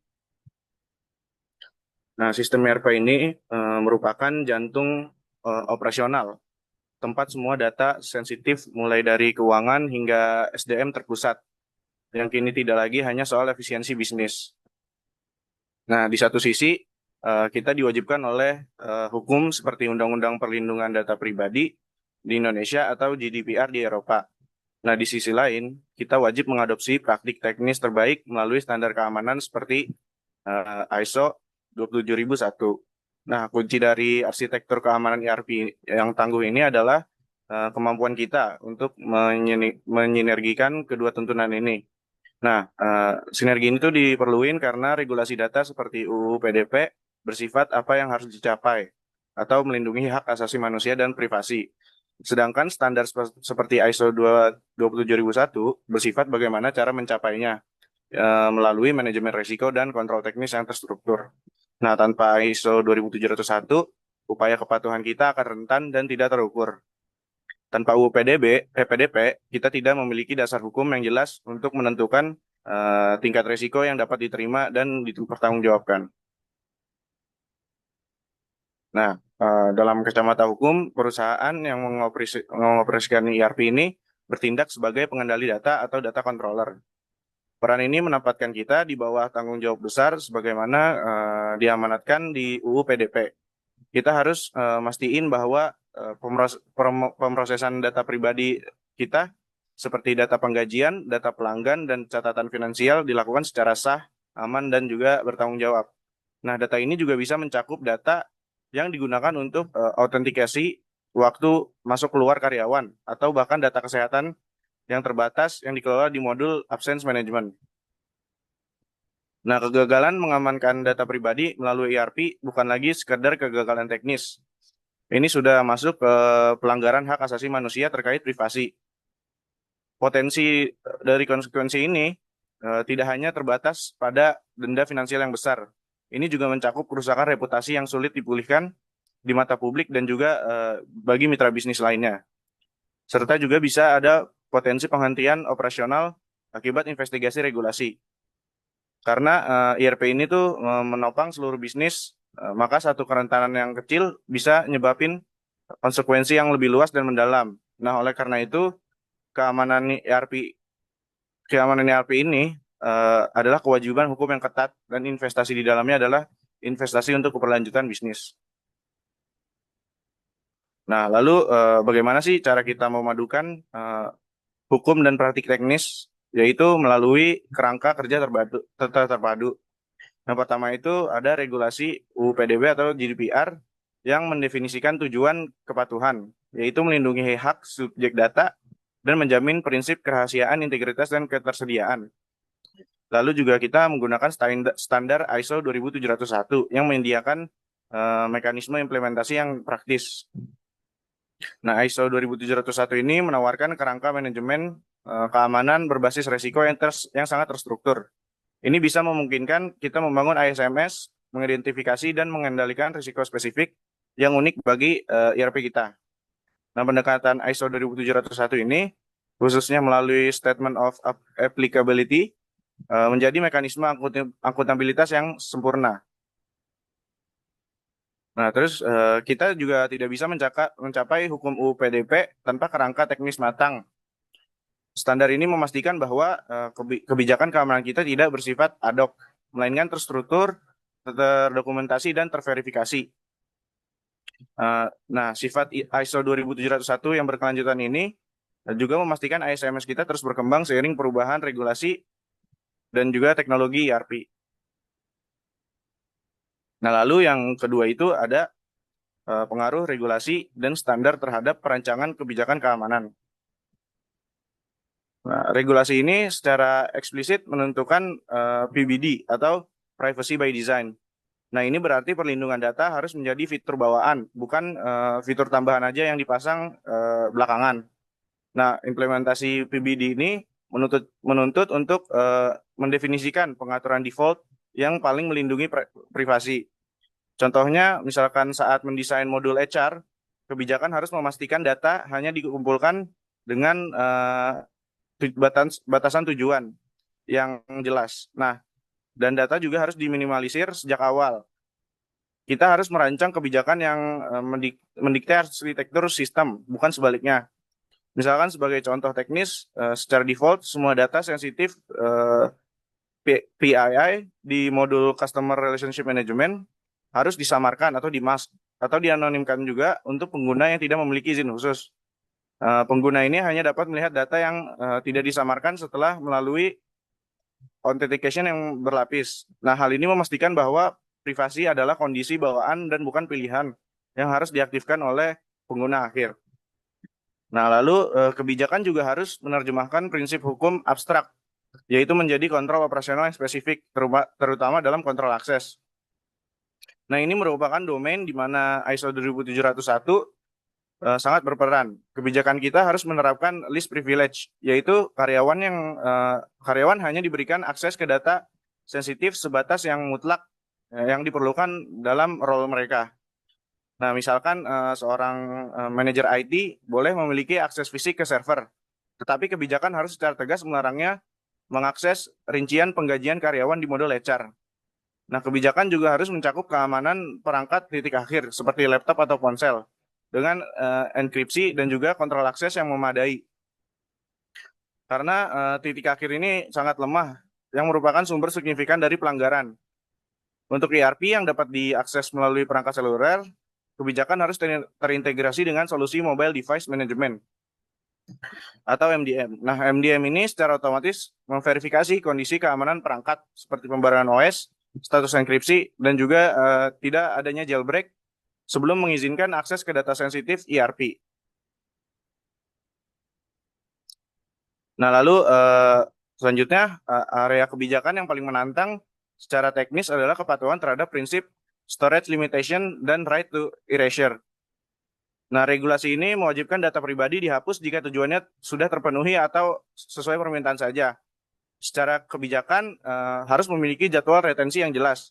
Nah, sistem ERP ini merupakan jantung operasional, tempat semua data sensitif mulai dari keuangan hingga SDM terpusat, yang kini tidak lagi hanya soal efisiensi bisnis. Nah, di satu sisi kita diwajibkan oleh hukum seperti Undang-Undang Perlindungan Data Pribadi di Indonesia atau GDPR di Eropa. Nah, di sisi lain, kita wajib mengadopsi praktik teknis terbaik melalui standar keamanan seperti ISO 27001. Nah, kunci dari arsitektur keamanan ERP yang tangguh ini adalah kemampuan kita untuk menyinergikan kedua tuntunan ini. Nah, sinergi ini tuh diperluin karena regulasi data seperti UU PDP bersifat apa yang harus dicapai atau melindungi hak asasi manusia dan privasi. Sedangkan standar seperti ISO 27001 bersifat bagaimana cara mencapainya melalui manajemen risiko dan kontrol teknis yang terstruktur. Nah, tanpa ISO 27001, upaya kepatuhan kita akan rentan dan tidak terukur. Tanpa UU PDP, kita tidak memiliki dasar hukum yang jelas untuk menentukan tingkat risiko yang dapat diterima dan dipertanggungjawabkan. Nah, dalam kacamata hukum, perusahaan yang mengoperasikan ERP ini bertindak sebagai pengendali data atau data controller. Peran ini menempatkan kita di bawah tanggung jawab besar sebagaimana diamanatkan di UU PDP. Kita harus mastiin bahwa pemrosesan data pribadi kita seperti data penggajian, data pelanggan, dan catatan finansial dilakukan secara sah, aman, dan juga bertanggung jawab. Nah, data ini juga bisa mencakup data yang digunakan untuk autentikasi waktu masuk keluar karyawan atau bahkan data kesehatan yang terbatas yang dikelola di modul absence management. Nah, kegagalan mengamankan data pribadi melalui ERP bukan lagi sekedar kegagalan teknis. Ini sudah masuk ke pelanggaran hak asasi manusia terkait privasi. Potensi dari konsekuensi ini tidak hanya terbatas pada denda finansial yang besar. Ini juga mencakup kerusakan reputasi yang sulit dipulihkan di mata publik dan juga bagi mitra bisnis lainnya. Serta juga bisa ada potensi penghentian operasional akibat investigasi regulasi. Karena ERP ini tuh menopang seluruh bisnis, maka satu kerentanan yang kecil bisa nyebabin konsekuensi yang lebih luas dan mendalam. Nah, oleh karena itu, keamanan ERP ini adalah kewajiban hukum yang ketat dan investasi di dalamnya adalah investasi untuk keberlanjutan bisnis. Nah, lalu bagaimana sih cara kita memadukan hukum dan praktik teknis, yaitu melalui kerangka kerja terpadu. Yang pertama itu ada regulasi UU PDB atau GDPR yang mendefinisikan tujuan kepatuhan, yaitu melindungi hak subjek data dan menjamin prinsip kerahasiaan, integritas, dan ketersediaan. Lalu juga kita menggunakan standar ISO 27001 yang menyediakan mekanisme implementasi yang praktis. Nah, ISO 27001 ini menawarkan kerangka manajemen keamanan berbasis resiko yang sangat terstruktur. Ini bisa memungkinkan kita membangun ISMS, mengidentifikasi dan mengendalikan risiko spesifik yang unik bagi ERP kita. Nah, pendekatan ISO 27701 ini, khususnya melalui Statement of Applicability, menjadi mekanisme akuntabilitas yang sempurna. Nah, terus kita juga tidak bisa mencapai hukum UU PDP tanpa kerangka teknis matang. Standar ini memastikan bahwa kebijakan keamanan kita tidak bersifat ad hoc, melainkan terstruktur, terdokumentasi, dan terverifikasi. Nah, sifat ISO 27701 yang berkelanjutan ini juga memastikan ISMS kita terus berkembang seiring perubahan regulasi dan juga teknologi ERP. Nah, lalu yang kedua itu ada pengaruh regulasi dan standar terhadap perancangan kebijakan keamanan. Nah, regulasi ini secara eksplisit menentukan PBD atau Privacy by Design. Nah, ini berarti perlindungan data harus menjadi fitur bawaan, bukan fitur tambahan aja yang dipasang belakangan. Nah, implementasi PBD ini menuntut untuk mendefinisikan pengaturan default yang paling melindungi privasi. Contohnya, misalkan saat mendesain modul HR, kebijakan harus memastikan data hanya dikumpulkan dengan batasan tujuan yang jelas. Nah, dan data juga harus diminimalisir sejak awal. Kita harus merancang kebijakan yang mendikte arsitektur sistem, bukan sebaliknya. Misalkan sebagai contoh teknis, secara default semua data sensitif PII di modul Customer Relationship Management harus disamarkan atau dimask atau dianonimkan juga untuk pengguna yang tidak memiliki izin khusus. Pengguna ini hanya dapat melihat data yang tidak disamarkan setelah melalui authentication yang berlapis. Nah, hal ini memastikan bahwa privasi adalah kondisi bawaan dan bukan pilihan yang harus diaktifkan oleh pengguna akhir. Nah, lalu kebijakan juga harus menerjemahkan prinsip hukum abstrak, yaitu menjadi kontrol operasional yang spesifik, terutama dalam kontrol akses. Nah, ini merupakan domain di mana ISO 27701 sangat berperan. Kebijakan kita harus menerapkan least privilege, yaitu karyawan hanya diberikan akses ke data sensitif sebatas yang mutlak yang diperlukan dalam role mereka. Nah, misalkan seorang manajer IT boleh memiliki akses fisik ke server, tetapi kebijakan harus secara tegas melarangnya mengakses rincian penggajian karyawan di modul HR. Nah, kebijakan juga harus mencakup keamanan perangkat titik akhir seperti laptop atau ponsel dengan enkripsi dan juga kontrol akses yang memadai. Karena titik akhir ini sangat lemah, yang merupakan sumber signifikan dari pelanggaran. Untuk ERP yang dapat diakses melalui perangkat seluler, kebijakan harus terintegrasi dengan solusi Mobile Device Management atau MDM. Nah, MDM ini secara otomatis memverifikasi kondisi keamanan perangkat seperti pembaruan OS, status enkripsi, dan juga tidak adanya jailbreak sebelum mengizinkan akses ke data sensitif ERP. Nah, lalu selanjutnya area kebijakan yang paling menantang secara teknis adalah kepatuhan terhadap prinsip storage limitation dan right to erasure. Nah, regulasi ini mewajibkan data pribadi dihapus jika tujuannya sudah terpenuhi atau sesuai permintaan saja. Secara kebijakan harus memiliki jadwal retensi yang jelas.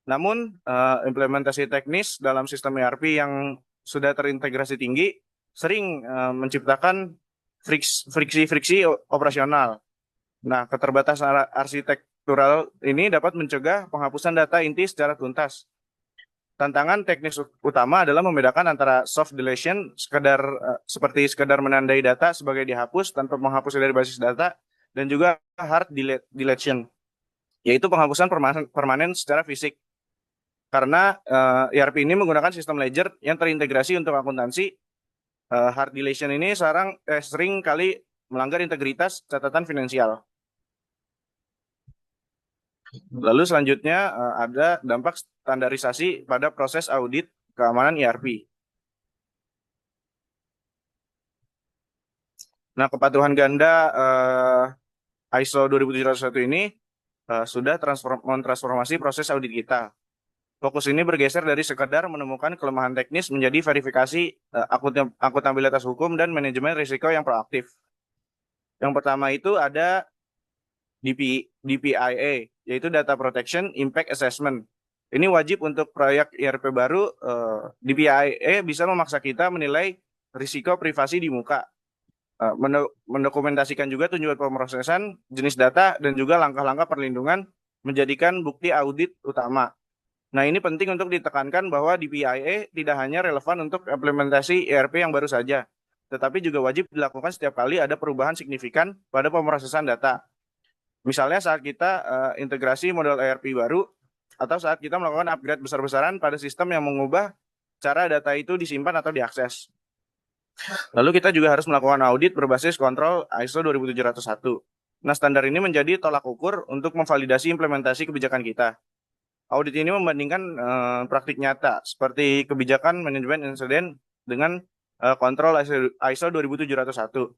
Namun, implementasi teknis dalam sistem ERP yang sudah terintegrasi tinggi sering menciptakan friksi-friksi operasional. Nah, keterbatasan arsitektural ini dapat mencegah penghapusan data inti secara tuntas. Tantangan teknis utama adalah membedakan antara soft deletion, seperti sekedar menandai data sebagai dihapus tanpa menghapusnya dari basis data, dan juga hard deletion, yaitu penghapusan permanen secara fisik. Karena ERP ini menggunakan sistem ledger yang terintegrasi untuk akuntansi, hard deletion ini sering kali melanggar integritas catatan finansial. Lalu selanjutnya ada dampak standarisasi pada proses audit keamanan ERP. Nah, kepatuhan ganda ISO 27701 ini sudah mentransformasi proses audit kita. Fokus ini bergeser dari sekadar menemukan kelemahan teknis menjadi verifikasi akuntabilitas hukum dan manajemen risiko yang proaktif. Yang pertama itu ada DPIA, yaitu Data Protection Impact Assessment. Ini wajib untuk proyek IRP baru. DPIA bisa memaksa kita menilai risiko privasi di muka, mendokumentasikan juga tujuan pemrosesan, jenis data, dan juga langkah-langkah perlindungan menjadikan bukti audit utama. Nah, ini penting untuk ditekankan bahwa DPIA tidak hanya relevan untuk implementasi ERP yang baru saja, tetapi juga wajib dilakukan setiap kali ada perubahan signifikan pada pemrosesan data. Misalnya saat kita integrasi model ERP baru, atau saat kita melakukan upgrade besar-besaran pada sistem yang mengubah cara data itu disimpan atau diakses. Lalu kita juga harus melakukan audit berbasis kontrol ISO 27701. Nah, standar ini menjadi tolak ukur untuk memvalidasi implementasi kebijakan kita. Audit ini membandingkan praktik nyata seperti kebijakan manajemen insiden dengan kontrol ISO 27701.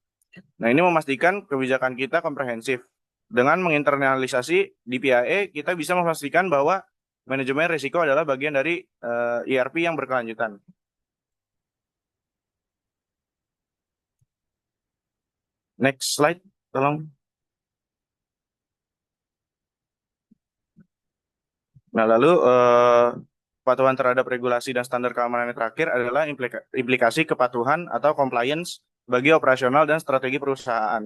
Nah, ini memastikan kebijakan kita komprehensif. Dengan menginternalisasi DPIA, kita bisa memastikan bahwa manajemen risiko adalah bagian dari ERP yang berkelanjutan. Next slide, tolong. Nah, lalu kepatuhan terhadap regulasi dan standar keamanan yang terakhir adalah implikasi kepatuhan atau compliance bagi operasional dan strategi perusahaan.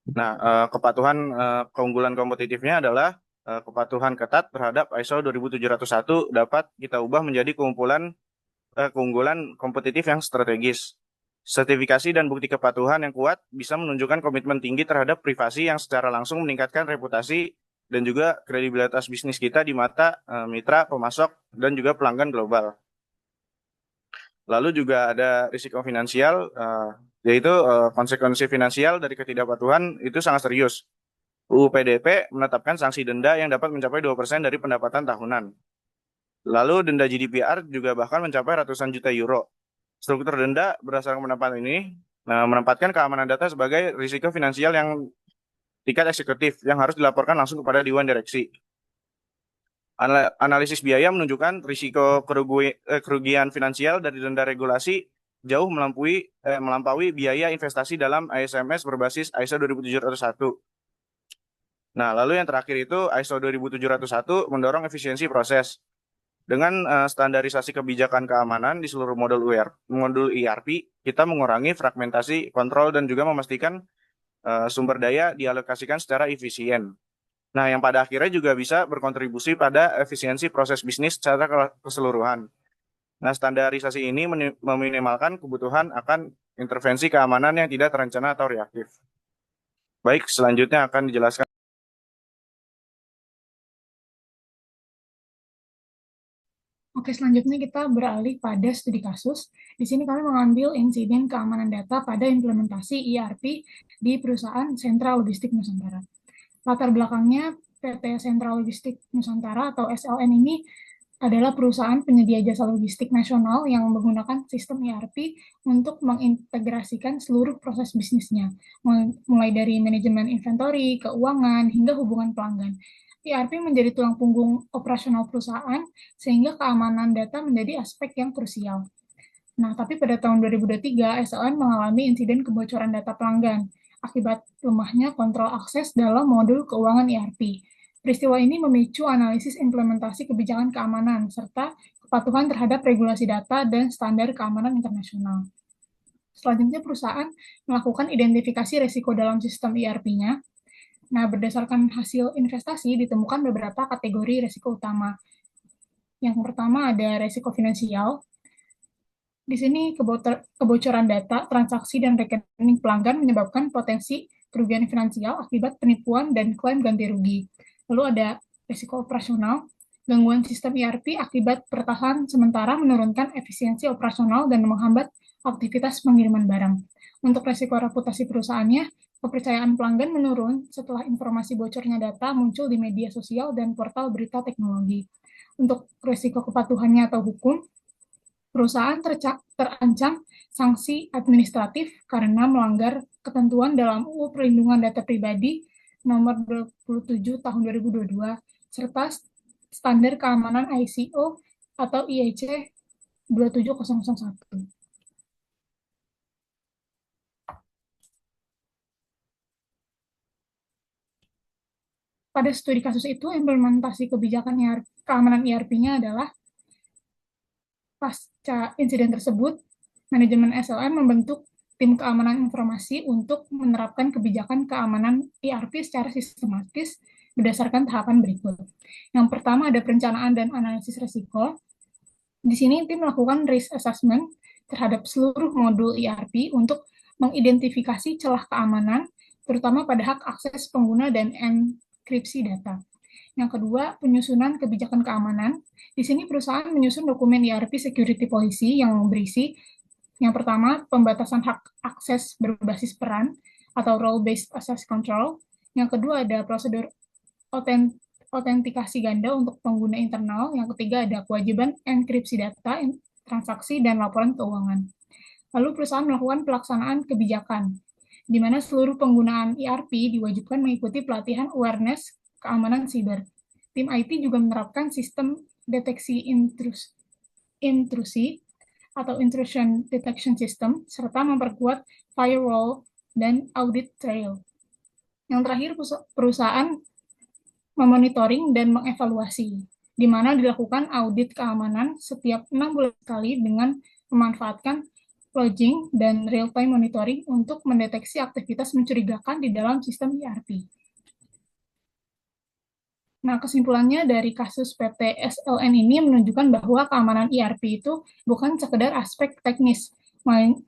Nah, kepatuhan keunggulan kompetitifnya adalah kepatuhan ketat terhadap ISO 27701 dapat kita ubah menjadi keunggulan kompetitif yang strategis. Sertifikasi dan bukti kepatuhan yang kuat bisa menunjukkan komitmen tinggi terhadap privasi yang secara langsung meningkatkan reputasi dan juga kredibilitas bisnis kita di mata mitra, pemasok, dan juga pelanggan global. Lalu juga ada risiko finansial, yaitu konsekuensi finansial dari ketidakpatuhan itu sangat serius. UU PDP menetapkan sanksi denda yang dapat mencapai 2% dari pendapatan tahunan. Lalu denda GDPR juga bahkan mencapai ratusan juta euro. Struktur denda berdasarkan pendapat ini menempatkan keamanan data sebagai risiko finansial yang tingkat eksekutif yang harus dilaporkan langsung kepada Dewan Direksi. Analisis biaya menunjukkan risiko kerugian finansial dari denda regulasi jauh melampaui biaya investasi dalam ISMS berbasis ISO 27701. Nah, lalu yang terakhir itu ISO 27701 mendorong efisiensi proses. Dengan standarisasi kebijakan keamanan di seluruh modul ERP, kita mengurangi fragmentasi kontrol dan juga memastikan sumber daya dialokasikan secara efisien. Nah, yang pada akhirnya juga bisa berkontribusi pada efisiensi proses bisnis secara keseluruhan. Nah, standarisasi ini meminimalkan kebutuhan akan intervensi keamanan yang tidak terencana atau reaktif. Baik, selanjutnya akan dijelaskan. Oke, selanjutnya kita beralih pada studi kasus. Di sini kami mengambil insiden keamanan data pada implementasi ERP di perusahaan Sentra Logistik Nusantara. Latar belakangnya, PT Sentra Logistik Nusantara atau SLN ini adalah perusahaan penyedia jasa logistik nasional yang menggunakan sistem ERP untuk mengintegrasikan seluruh proses bisnisnya, mulai dari manajemen inventory, keuangan, hingga hubungan pelanggan. ERP menjadi tulang punggung operasional perusahaan, sehingga keamanan data menjadi aspek yang krusial. Nah, tapi pada tahun 2023, SLN mengalami insiden kebocoran data pelanggan akibat lemahnya kontrol akses dalam modul keuangan ERP. Peristiwa ini memicu analisis implementasi kebijakan keamanan, serta kepatuhan terhadap regulasi data dan standar keamanan internasional. Selanjutnya, perusahaan melakukan identifikasi risiko dalam sistem ERP-nya. Nah, berdasarkan hasil investasi, ditemukan beberapa kategori risiko utama. Yang pertama ada risiko finansial. Di sini kebocoran data, transaksi, dan rekening pelanggan menyebabkan potensi kerugian finansial akibat penipuan dan klaim ganti rugi. Lalu ada risiko operasional. Gangguan sistem ERP akibat pertahanan sementara menurunkan efisiensi operasional dan menghambat aktivitas pengiriman barang. Untuk risiko reputasi perusahaannya, kepercayaan pelanggan menurun setelah informasi bocornya data muncul di media sosial dan portal berita teknologi. Untuk risiko kepatuhannya atau hukum, perusahaan terancam sanksi administratif karena melanggar ketentuan dalam UU Perlindungan Data Pribadi nomor 27 tahun 2022 serta standar keamanan ISO atau IEC 27001. pada studi kasus itu, implementasi kebijakan keamanan ERP-nya adalah pasca insiden tersebut, manajemen SLM membentuk tim keamanan informasi untuk menerapkan kebijakan keamanan ERP secara sistematis berdasarkan tahapan berikut. Yang pertama ada perencanaan dan analisis risiko. Di sini tim melakukan risk assessment terhadap seluruh modul ERP untuk mengidentifikasi celah keamanan, terutama pada hak akses pengguna dan enkripsi data. Yang kedua, penyusunan kebijakan keamanan. Di sini perusahaan menyusun dokumen ERP security policy yang berisi yang pertama, pembatasan hak akses berbasis peran atau role-based access control. Yang kedua, ada prosedur autentikasi ganda untuk pengguna internal. Yang ketiga, ada kewajiban enkripsi data, transaksi, dan laporan keuangan. Lalu perusahaan melakukan pelaksanaan kebijakan, di mana seluruh penggunaan ERP diwajibkan mengikuti pelatihan awareness keamanan siber. Tim IT juga menerapkan sistem deteksi intrusi atau intrusion detection system, serta memperkuat firewall dan audit trail. Yang terakhir, perusahaan memonitoring dan mengevaluasi, di mana dilakukan audit keamanan setiap 6 bulan sekali dengan memanfaatkan logging dan real-time monitoring untuk mendeteksi aktivitas mencurigakan di dalam sistem ERP. Nah, kesimpulannya dari kasus PT SLN ini menunjukkan bahwa keamanan ERP itu bukan sekedar aspek teknis,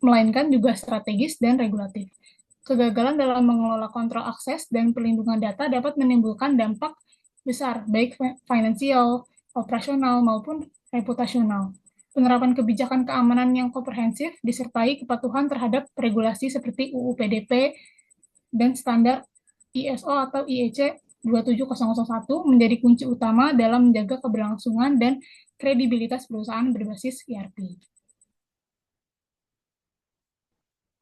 melainkan juga strategis dan regulatif. Kegagalan dalam mengelola kontrol akses dan perlindungan data dapat menimbulkan dampak besar, baik finansial, operasional, maupun reputasional. Penerapan kebijakan keamanan yang komprehensif disertai kepatuhan terhadap regulasi seperti UU PDP dan standar ISO atau IEC 27001 menjadi kunci utama dalam menjaga keberlangsungan dan kredibilitas perusahaan berbasis ERP.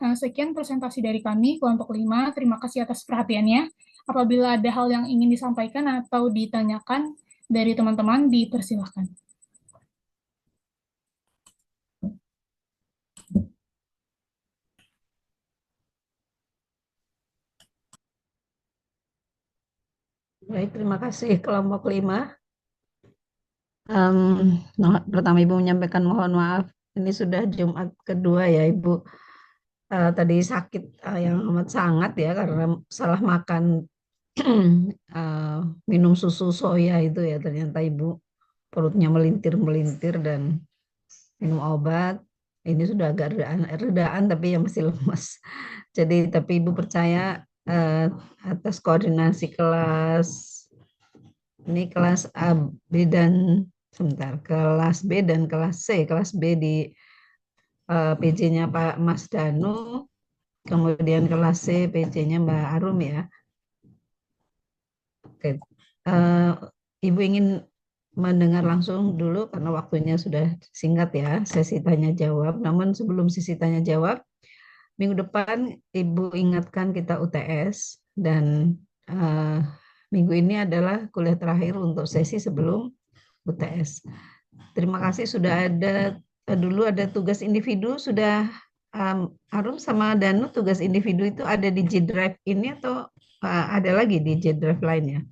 Nah, sekian presentasi dari kami, kelompok 5. Terima kasih atas perhatiannya. Apabila ada hal yang ingin disampaikan atau ditanyakan dari teman-teman, dipersilahkan. Baik, terima kasih kelompok 5. Pertama Ibu menyampaikan mohon maaf, ini sudah Jumat kedua ya Ibu. Tadi sakit yang amat sangat ya karena salah makan minum susu soya itu ya, ternyata Ibu perutnya melintir-melintir dan minum obat. Ini sudah agak redaan tapi ya masih lemas. Jadi tapi Ibu percaya atas koordinasi kelas ini kelas A, B dan kelas B dan kelas C. Kelas B di PJ-nya Pak Mas Danu, kemudian kelas C PJ-nya Mbak Arum ya. Oke. Ibu ingin mendengar langsung dulu karena waktunya sudah singkat ya, sesi tanya jawab. Namun sebelum sesi tanya jawab, minggu depan Ibu ingatkan kita UTS dan minggu ini adalah kuliah terakhir untuk sesi sebelum UTS. Terima kasih sudah ada dulu ada tugas individu sudah Arum sama Danu, tugas individu itu ada di G Drive ini atau ada lagi di G Drive lainnya?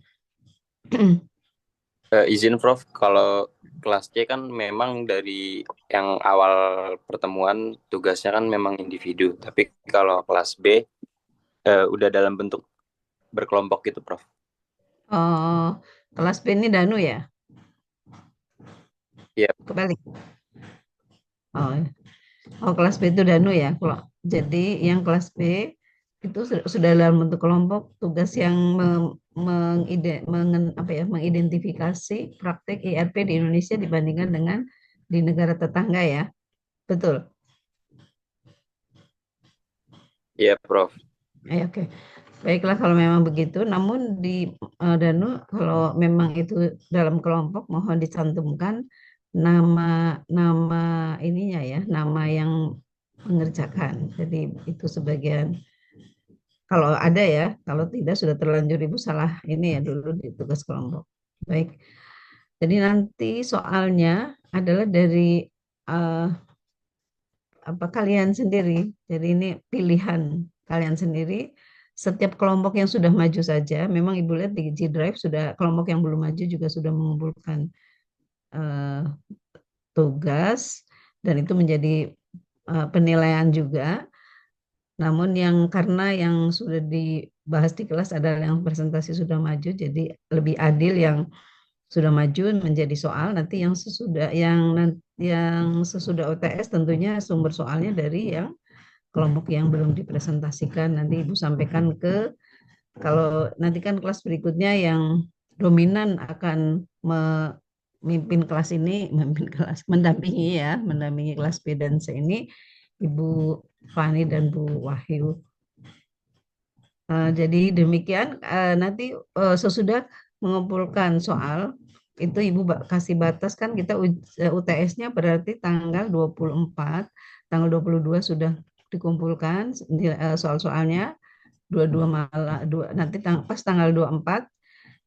Izin Prof, kalau kelas C kan memang dari yang awal pertemuan tugasnya kan memang individu, tapi kalau kelas B udah dalam bentuk berkelompok gitu Prof. Oh, kelas B ini Danu ya? Iya. Kebalik. Oh, kelas B itu Danu ya. Jadi yang kelas B itu sudah dalam bentuk kelompok, tugas yang mengidentifikasi praktek ERP di Indonesia dibandingkan dengan di negara tetangga ya. Betul? Iya, Prof. Oke. Baiklah kalau memang begitu, namun di Danu kalau memang itu dalam kelompok mohon dicantumkan nama ininya ya, nama yang mengerjakan. Jadi itu sebagian kalau ada ya, kalau tidak sudah terlanjur Ibu salah ini ya dulu di tugas kelompok. Baik. Jadi nanti soalnya adalah dari kalian sendiri. Jadi ini pilihan kalian sendiri. setiap kelompok yang sudah maju saja, memang Ibu lihat di G Drive sudah kelompok yang belum maju juga sudah mengumpulkan eh, tugas dan itu menjadi penilaian juga. Namun karena yang sudah dibahas di kelas adalah yang presentasi sudah maju, jadi lebih adil yang sudah maju menjadi soal, nanti yang sesudah OTS tentunya sumber soalnya dari yang kelompok yang belum dipresentasikan. Nanti Ibu sampaikan kalau nanti kan kelas berikutnya yang dominan akan memimpin kelas ini, mendampingi kelas B dan C ini Ibu Fani dan Bu Wahyu. Jadi demikian, nanti sesudah mengumpulkan soal, itu Ibu kasih batas kan kita UTS-nya berarti tanggal 24, tanggal 22 sudah dikumpulkan soal-soalnya, 22 malam, nanti pas tanggal 24,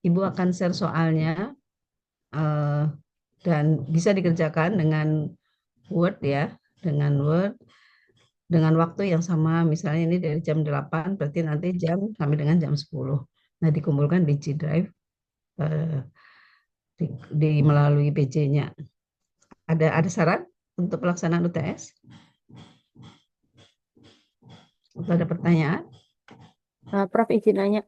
Ibu akan share soalnya, dan bisa dikerjakan dengan Word ya, dengan Word, dengan waktu yang sama, misalnya ini dari jam 8, berarti nanti sampai dengan jam 10. Nah, dikumpulkan di G Drive melalui PC-nya. Ada saran untuk pelaksanaan UTS? Atau ada pertanyaan? Prof izin nanya,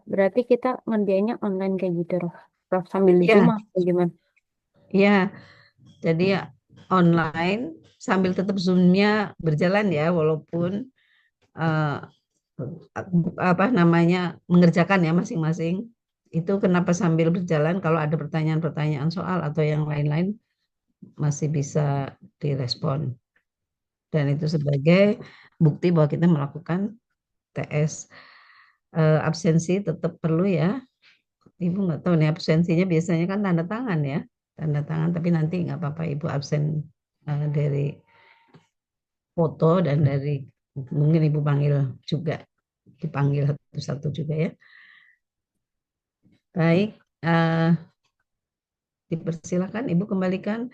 berarti kita ngerjainnya online kayak gitu, Prof, sambil di Ya, rumah atau gimana? ya. Jadi online sambil tetap Zoom-nya berjalan ya, walaupun mengerjakan ya masing-masing. Itu kenapa sambil berjalan, kalau ada pertanyaan-pertanyaan soal atau yang lain-lain masih bisa direspon. Dan itu sebagai bukti bahwa kita melakukan TS. Absensi tetap perlu ya. Ibu nggak tahu nih absensinya biasanya kan tanda tangan ya. Tanda tangan, tapi nanti nggak apa-apa Ibu absen dari foto dan dari mungkin Ibu dipanggil satu-satu juga ya. Baik, dipersilakan Ibu kembalikan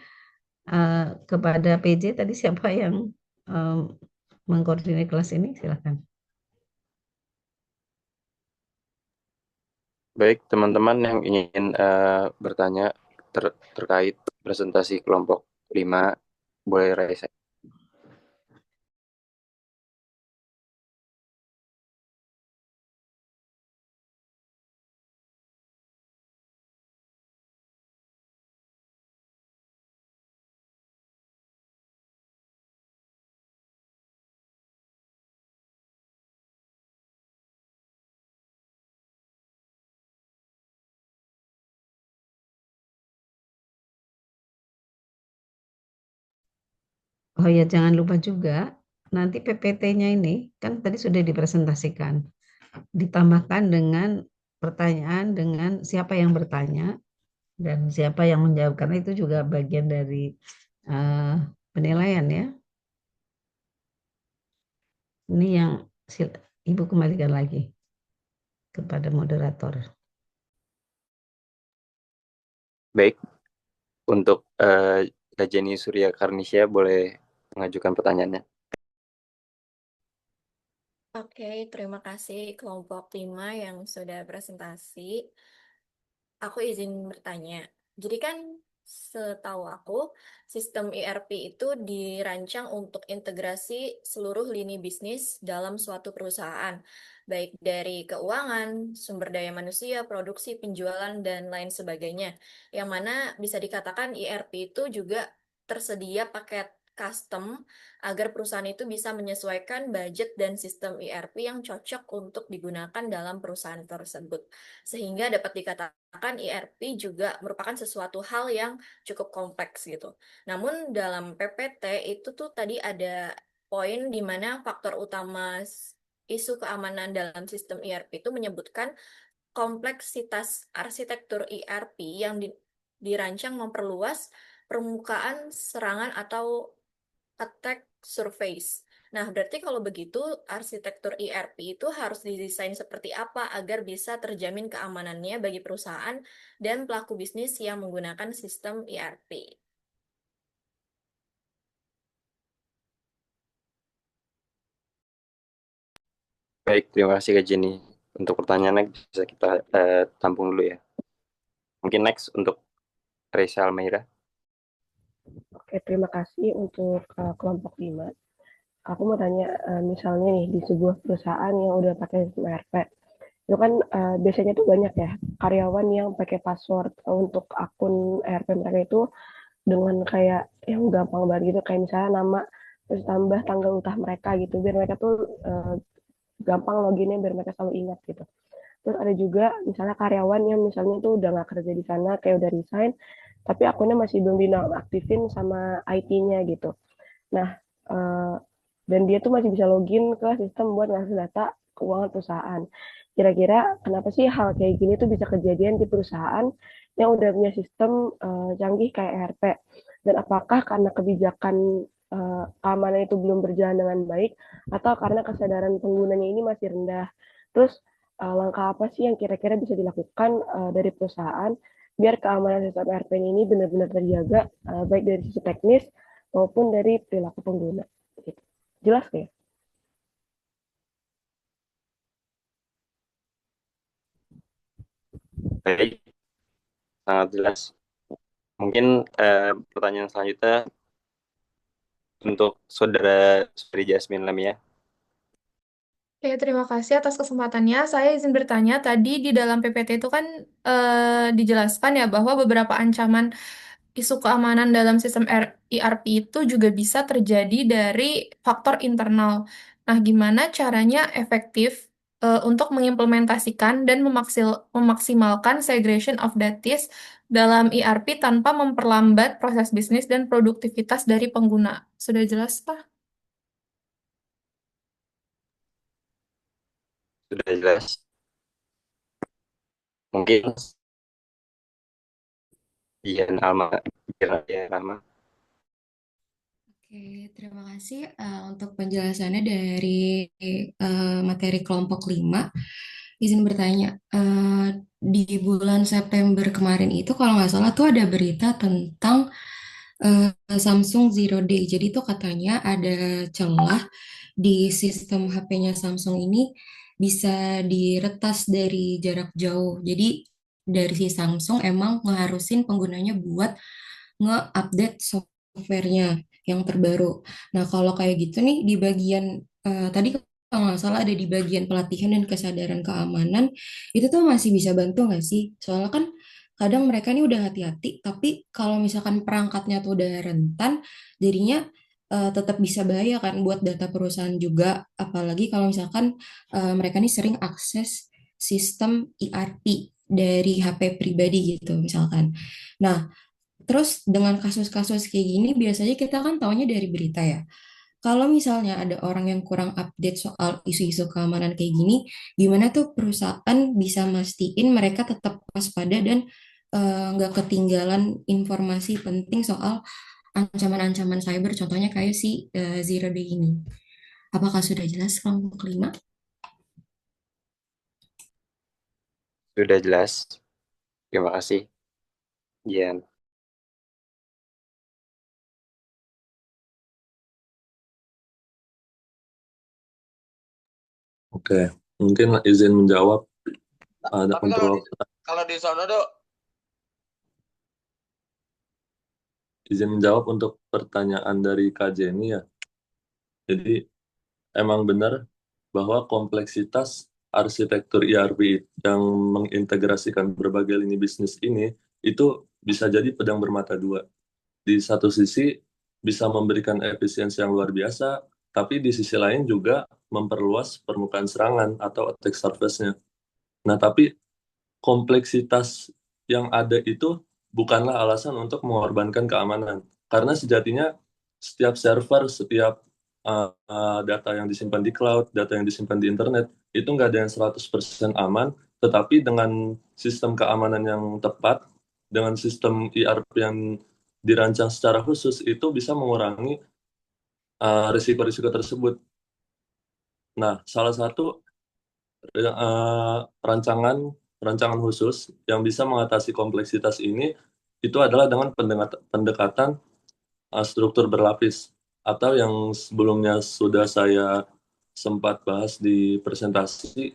kepada PJ. Tadi siapa yang mengkoordinir kelas ini? Silakan. Baik, teman-teman yang ingin bertanya terkait presentasi kelompok 5, boleh raise hand. Oh ya, jangan lupa juga nanti PPT-nya ini kan tadi sudah dipresentasikan. Ditambahkan dengan pertanyaan dengan siapa yang bertanya dan siapa yang menjawab, karena itu juga bagian dari penilaian ya. Ini yang Ibu kembalikan lagi kepada moderator. Baik, untuk Jenny Surya Karnisya boleh mengajukan pertanyaannya. Oke, terima kasih kelompok 5 yang sudah presentasi. Aku izin bertanya. Jadi kan setahu aku, sistem ERP itu dirancang untuk integrasi seluruh lini bisnis dalam suatu perusahaan, baik dari keuangan, sumber daya manusia, produksi, penjualan, dan lain sebagainya. Yang mana bisa dikatakan ERP itu juga tersedia paket custom agar perusahaan itu bisa menyesuaikan budget dan sistem ERP yang cocok untuk digunakan dalam perusahaan tersebut. Sehingga dapat dikatakan ERP juga merupakan sesuatu hal yang cukup kompleks gitu. Namun dalam PPT itu tuh tadi ada poin di mana faktor utama isu keamanan dalam sistem ERP itu menyebutkan kompleksitas arsitektur ERP yang dirancang memperluas permukaan serangan atau attack surface. Nah, berarti kalau begitu arsitektur ERP itu harus didesain seperti apa agar bisa terjamin keamanannya bagi perusahaan dan pelaku bisnis yang menggunakan sistem ERP. Baik, terima kasih Kak Jenny. Untuk pertanyaannya bisa kita tampung dulu ya. Mungkin next untuk Reza Almeida. Oke, terima kasih untuk kelompok 5. Aku mau tanya, misalnya nih di sebuah perusahaan yang udah pakai sistem ERP, itu kan biasanya tuh banyak ya karyawan yang pakai password untuk akun ERP mereka itu dengan kayak yang gampang banget gitu, kayak misalnya nama terus tambah tanggal ultah mereka gitu, biar mereka tuh gampang loginnya, biar mereka selalu ingat gitu. Terus ada juga misalnya karyawan yang misalnya tuh udah nggak kerja di sana, kayak udah resign, tapi akunnya masih belum dinonaktifin sama IT-nya gitu. Nah, dan dia tuh masih bisa login ke sistem buat ngasih data keuangan perusahaan. Kira-kira kenapa sih hal kayak gini tuh bisa kejadian di perusahaan yang udah punya sistem canggih kayak ERP? Dan apakah karena kebijakan keamanan itu belum berjalan dengan baik, atau karena kesadaran penggunanya ini masih rendah? Terus langkah apa sih yang kira-kira bisa dilakukan dari perusahaan biar keamanan sistem ERP ini benar-benar terjaga, baik dari sisi teknis maupun dari perilaku pengguna? Gitu. Jelas nggak ya? Baik, sangat jelas. Mungkin pertanyaan selanjutnya untuk Saudari Jasmine Lamia. Oke, terima kasih atas kesempatannya. Saya izin bertanya, tadi di dalam PPT itu kan dijelaskan ya bahwa beberapa ancaman isu keamanan dalam sistem ERP itu juga bisa terjadi dari faktor internal. Nah, gimana caranya efektif untuk mengimplementasikan dan memaksimalkan segregation of duties dalam ERP tanpa memperlambat proses bisnis dan produktivitas dari pengguna? Sudah jelas, Pak? Sudah jelas. Mungkin Ian Alma. Oke, terima kasih untuk penjelasannya dari materi kelompok 5. Izin bertanya, di bulan September kemarin itu kalau nggak salah tuh ada berita tentang Samsung Zero Day. Jadi tuh katanya ada celah di sistem HP-nya Samsung ini bisa diretas dari jarak jauh. Jadi dari si Samsung emang ngeharusin penggunanya buat nge-update software-nya yang terbaru. Nah, kalau kayak gitu nih di bagian tadi kalau nggak salah ada di bagian pelatihan dan kesadaran keamanan, itu tuh masih bisa bantu nggak sih? Soalnya kan kadang mereka ini udah hati-hati, tapi kalau misalkan perangkatnya tuh udah rentan, jadinya tetap bisa bahaya kan buat data perusahaan juga, apalagi kalau misalkan mereka ini sering akses sistem ERP dari HP pribadi gitu misalkan. Nah, terus dengan kasus-kasus kayak gini biasanya kita kan taunya dari berita ya. Kalau misalnya ada orang yang kurang update soal isu-isu keamanan kayak gini, gimana tuh perusahaan bisa mastiin mereka tetap waspada dan nggak ketinggalan informasi penting soal ancaman-ancaman cyber, contohnya kayak si Zero Day ini. Apakah sudah jelas kelompok 5? Sudah jelas. Terima kasih, Ian. Oke, mungkin izin menjawab ada Tapi untuk kalau di sana tuh izin menjawab untuk pertanyaan dari Kak Jenny ya. Jadi emang benar bahwa kompleksitas arsitektur ERP yang mengintegrasikan berbagai lini bisnis ini itu bisa jadi pedang bermata dua. Di satu sisi bisa memberikan efisiensi yang luar biasa, tapi di sisi lain juga memperluas permukaan serangan atau attack surface-nya. Nah, tapi kompleksitas yang ada itu bukanlah alasan untuk mengorbankan keamanan. Karena sejatinya setiap server, setiap data yang disimpan di cloud, data yang disimpan di internet, itu nggak ada yang 100% aman, tetapi dengan sistem keamanan yang tepat, dengan sistem ERP yang dirancang secara khusus, itu bisa mengurangi risiko-risiko tersebut. Nah, salah satu rancangan khusus yang bisa mengatasi kompleksitas ini itu adalah dengan pendekatan struktur berlapis, atau yang sebelumnya sudah saya sempat bahas di presentasi,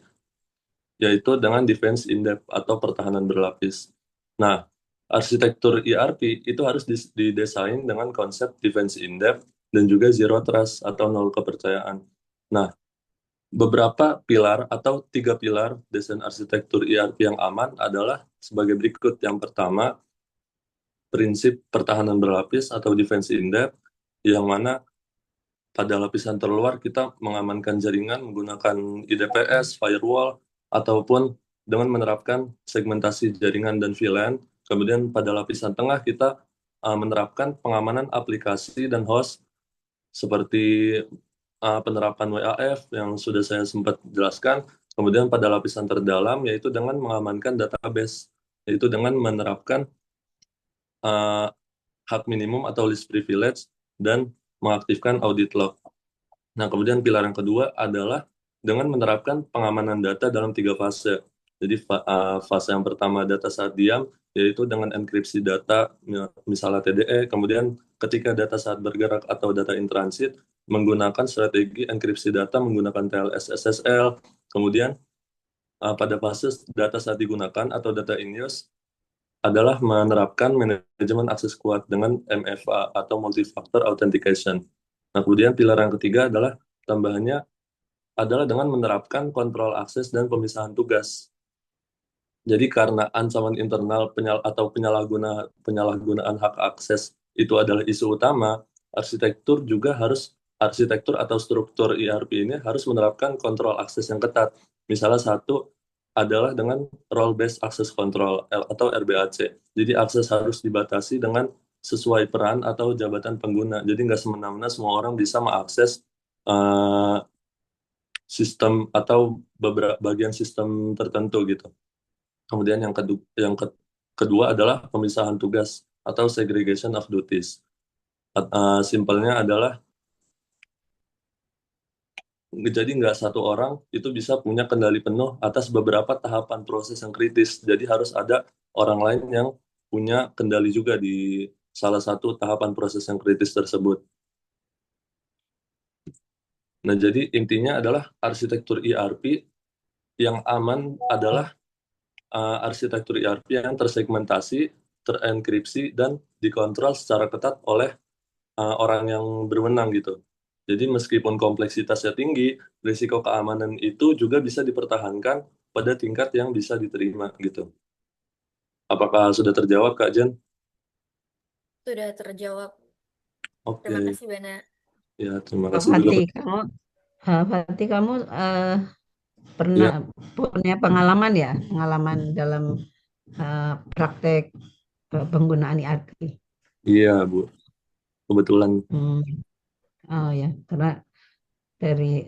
yaitu dengan defense in depth atau pertahanan berlapis. Nah, arsitektur ERP itu harus didesain dengan konsep defense in depth dan juga zero trust atau nol kepercayaan. Nah, beberapa pilar atau 3 pilar desain arsitektur ERP yang aman adalah sebagai berikut. Yang pertama, prinsip pertahanan berlapis atau defense in depth, yang mana pada lapisan terluar kita mengamankan jaringan menggunakan IDPS, firewall, ataupun dengan menerapkan segmentasi jaringan dan VLAN. Kemudian pada lapisan tengah kita menerapkan pengamanan aplikasi dan host seperti penerapan WAF yang sudah saya sempat jelaskan. Kemudian pada lapisan terdalam yaitu dengan mengamankan database, yaitu dengan menerapkan hak minimum atau least privilege dan mengaktifkan audit log. Nah, kemudian pilar yang kedua adalah dengan menerapkan pengamanan data dalam 3 fase. Jadi fase yang pertama data saat diam, yaitu dengan enkripsi data, misalnya TDE. Kemudian ketika data saat bergerak atau data in transit, menggunakan strategi enkripsi data menggunakan TLS SSL. Kemudian pada fase data saat digunakan atau data in use, adalah menerapkan manajemen akses kuat dengan MFA atau multi-factor authentication. Nah, kemudian pilar yang ketiga adalah tambahannya adalah dengan menerapkan kontrol akses dan pemisahan tugas. Jadi karena ancaman internal atau penyalahgunaan hak akses itu adalah isu utama, arsitektur atau struktur ERP ini harus menerapkan kontrol akses yang ketat. Misalnya satu adalah dengan role based access control atau RBAC. Jadi akses harus dibatasi dengan sesuai peran atau jabatan pengguna. Jadi nggak semena-mena semua orang bisa mengakses sistem atau beberapa bagian sistem tertentu gitu. Kemudian yang kedua adalah pemisahan tugas atau segregation of duties. Simpelnya adalah jadi nggak satu orang itu bisa punya kendali penuh atas beberapa tahapan proses yang kritis. Jadi harus ada orang lain yang punya kendali juga di salah satu tahapan proses yang kritis tersebut. Nah, jadi intinya adalah arsitektur ERP yang aman adalah arsitektur ERP yang tersegmentasi, terenkripsi, dan dikontrol secara ketat oleh orang yang berwenang gitu. Jadi meskipun kompleksitasnya tinggi, risiko keamanan itu juga bisa dipertahankan pada tingkat yang bisa diterima gitu. Apakah sudah terjawab, Kak Jen? Sudah terjawab. Oke. Terima kasih, Bana. Ya, terima kasih juga. Fatih, kamu pernah punya pengalaman dalam praktek penggunaan ERP? Iya, Bu. Kebetulan. Oh ya, karena dari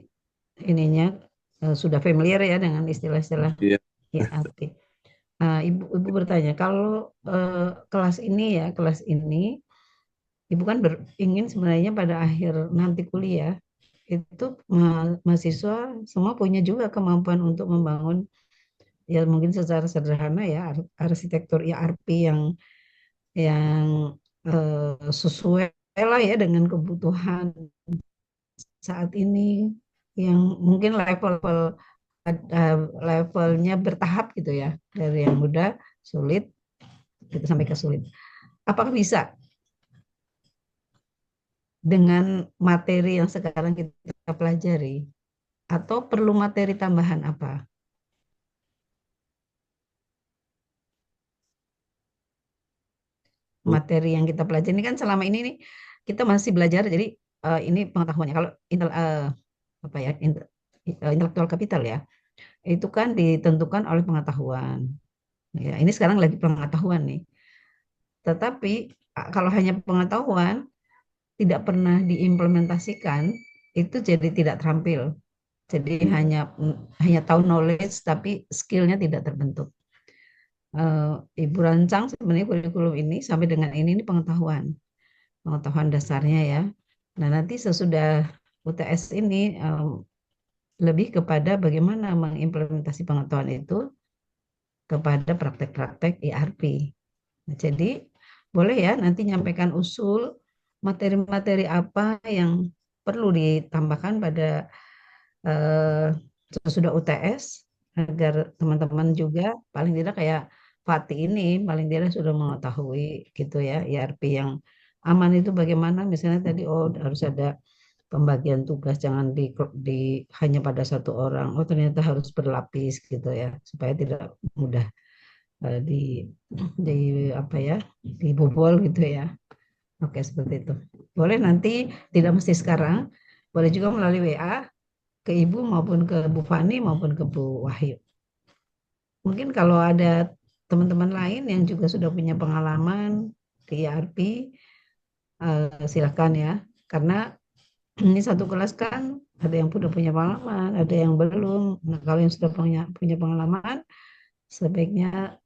ininya sudah familiar ya dengan istilah-istilah ERP. Ibu bertanya, kalau kelas ini Ibu kan ingin sebenarnya pada akhir nanti kuliah itu mahasiswa semua punya juga kemampuan untuk membangun ya mungkin secara sederhana ya arsitektur ERP yang sesuai lah ya dengan kebutuhan saat ini yang mungkin levelnya bertahap gitu ya, dari yang mudah sulit gitu sampai ke sulit. Apakah bisa dengan materi yang sekarang kita pelajari atau perlu materi tambahan apa? Materi yang kita pelajari ini kan selama ini nih kita masih belajar, jadi ini pengetahuannya. Kalau intelektual kapital ya, itu kan ditentukan oleh pengetahuan. Ya, ini sekarang lagi pengetahuan nih. Tetapi kalau hanya pengetahuan tidak pernah diimplementasikan, itu jadi tidak terampil. Jadi hanya tahu knowledge tapi skillnya tidak terbentuk. Ibu rancang sebenarnya kurikulum ini sampai dengan ini pengetahuan dasarnya ya. Nah, nanti sesudah UTS ini lebih kepada bagaimana mengimplementasi pengetahuan itu kepada praktek-praktek ERP. Nah, jadi boleh ya nanti nyampaikan usul materi-materi apa yang perlu ditambahkan pada eh, sesudah UTS agar teman-teman juga paling tidak kayak Fatih ini paling tidak sudah mengetahui gitu ya IRP yang aman itu bagaimana misalnya tadi oh harus ada pembagian tugas jangan di hanya pada satu orang oh ternyata harus berlapis gitu ya supaya tidak mudah di apa ya dibobol gitu ya. Oke, seperti itu. Boleh nanti tidak mesti sekarang, boleh juga melalui WA ke Ibu maupun ke Bu Fani maupun ke Bu Wahyu. Mungkin kalau ada teman-teman lain yang juga sudah punya pengalaman di ERP, silakan ya. Karena ini satu kelas kan ada yang sudah punya pengalaman, ada yang belum. Nah, kalau yang sudah punya pengalaman, sebaiknya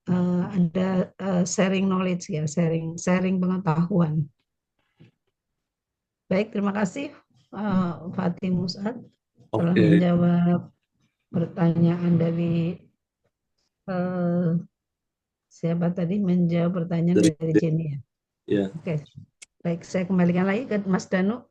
ada sharing knowledge ya, sharing pengetahuan. Baik, terima kasih Fatih Musad telah Oke, menjawab pertanyaan dari siapa tadi menjawab pertanyaan dari dari Jenny ya. ya. Oke, baik saya kembalikan lagi ke Mas Danu.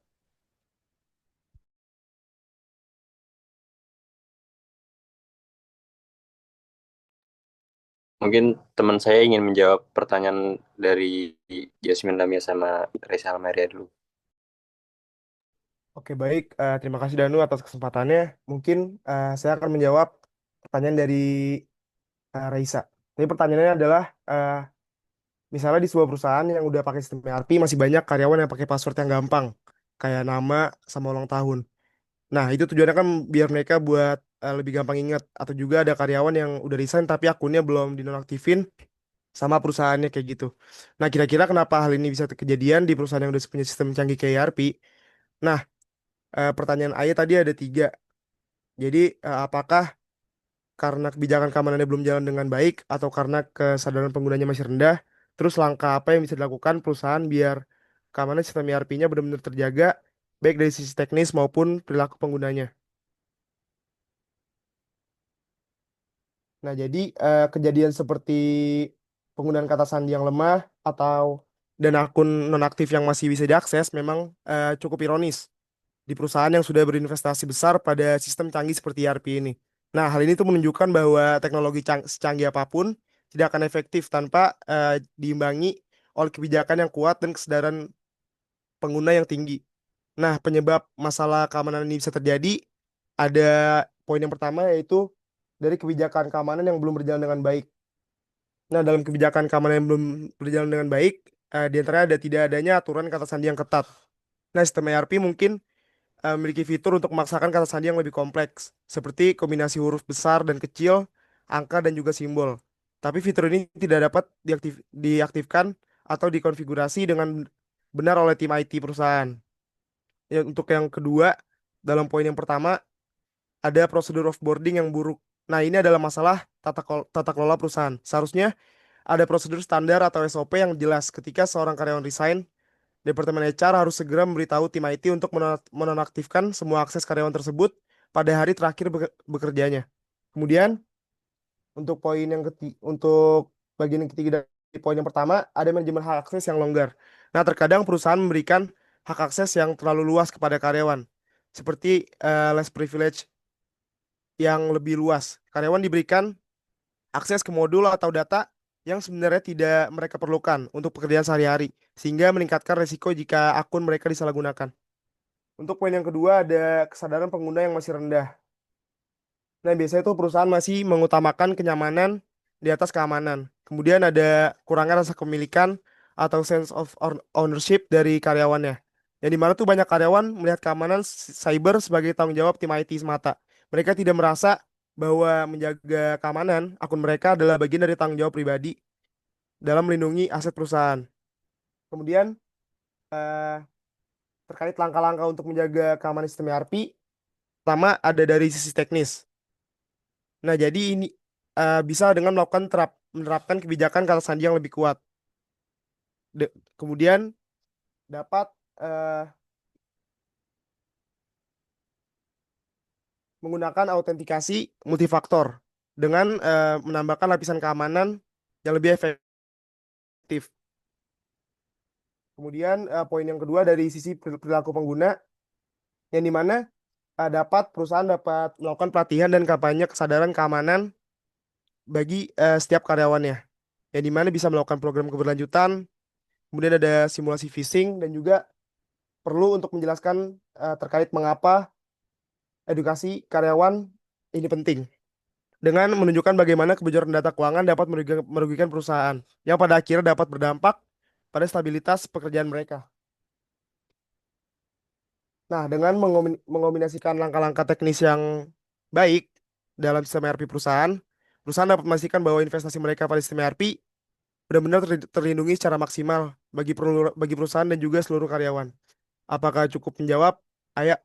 Mungkin teman saya ingin menjawab pertanyaan dari Jasmine Lamia sama Reza Almeria dulu. Oke, baik. Terima kasih Danu atas kesempatannya. Mungkin saya akan menjawab pertanyaan dari Raisa. Jadi pertanyaannya adalah, misalnya di sebuah perusahaan yang udah pakai sistem ERP, masih banyak karyawan yang pakai password yang gampang, kayak nama sama ulang tahun. Nah, itu tujuannya kan biar mereka buat lebih gampang ingat. Atau juga ada karyawan yang udah resign tapi akunnya belum dinonaktifin sama perusahaannya kayak gitu. Nah, kira-kira kenapa hal ini bisa kejadian di perusahaan yang udah punya sistem canggih kayak ERP? Nah, pertanyaan Ayah tadi ada 3. Jadi, apakah karena kebijakan keamanannya belum jalan dengan baik atau karena kesadaran penggunanya masih rendah? Terus langkah apa yang bisa dilakukan perusahaan biar keamanan sistem ERP-nya benar-benar terjaga, baik dari sisi teknis maupun perilaku penggunanya? Nah, jadi kejadian seperti penggunaan kata sandi yang lemah atau dan akun nonaktif yang masih bisa diakses memang cukup ironis di perusahaan yang sudah berinvestasi besar pada sistem canggih seperti ERP ini. Nah, hal ini tuh menunjukkan bahwa teknologi secanggih apapun tidak akan efektif tanpa diimbangi oleh kebijakan yang kuat dan kesadaran pengguna yang tinggi. Nah, penyebab masalah keamanan ini bisa terjadi ada poin yang pertama yaitu dari kebijakan keamanan yang belum berjalan dengan baik. Nah, dalam kebijakan keamanan yang belum berjalan dengan baik, di antaranya tidak adanya aturan kata sandi yang ketat. Nah, sistem ERP mungkin memiliki fitur untuk memaksakan kata sandi yang lebih kompleks, seperti kombinasi huruf besar dan kecil, angka, dan juga simbol. Tapi fitur ini tidak dapat diaktifkan atau dikonfigurasi dengan benar oleh tim IT perusahaan. Ya, untuk yang kedua, dalam poin yang pertama, ada prosedur offboarding yang buruk. Nah, ini adalah masalah tata kelola perusahaan. Seharusnya ada prosedur standar atau SOP yang jelas ketika seorang karyawan resign. Departemen HR harus segera memberitahu tim IT untuk menonaktifkan semua akses karyawan tersebut pada hari terakhir bekerjanya. Kemudian, untuk bagian yang ketiga dari poin yang pertama, ada manajemen hak akses yang longgar. Nah, terkadang perusahaan memberikan hak akses yang terlalu luas kepada karyawan, seperti less privilege yang lebih luas. Karyawan diberikan akses ke modul atau data yang sebenarnya tidak mereka perlukan untuk pekerjaan sehari-hari, sehingga meningkatkan resiko jika akun mereka disalahgunakan. Untuk poin yang kedua, ada kesadaran pengguna yang masih rendah. Nah, biasanya itu perusahaan masih mengutamakan kenyamanan di atas keamanan. Kemudian ada kurangnya rasa kepemilikan atau sense of ownership dari karyawannya. Yang dimana tuh banyak karyawan melihat keamanan cyber sebagai tanggung jawab tim IT semata. Mereka tidak merasa bahwa menjaga keamanan akun mereka adalah bagian dari tanggung jawab pribadi dalam melindungi aset perusahaan. Kemudian eh, terkait langkah-langkah untuk menjaga keamanan sistem ERP, pertama ada dari sisi teknis. Nah, jadi ini bisa dengan menerapkan kebijakan kata sandi yang lebih kuat. Kemudian dapat menggunakan autentikasi multifaktor dengan menambahkan lapisan keamanan yang lebih efektif. Kemudian poin yang kedua dari sisi perilaku pengguna, yang dimana perusahaan dapat melakukan pelatihan dan kampanye kesadaran keamanan bagi setiap karyawannya. Yang dimana bisa melakukan program keberlanjutan, kemudian ada simulasi phishing dan juga perlu untuk menjelaskan terkait mengapa edukasi karyawan ini penting. Dengan menunjukkan bagaimana kebocoran data keuangan dapat merugikan perusahaan, yang pada akhirnya dapat berdampak pada stabilitas pekerjaan mereka. Nah, dengan mengombinasikan langkah-langkah teknis yang baik dalam sistem ERP perusahaan, perusahaan dapat memastikan bahwa investasi mereka pada sistem ERP benar-benar terlindungi secara maksimal bagi perusahaan dan juga seluruh karyawan. Apakah cukup menjawab? Ayah,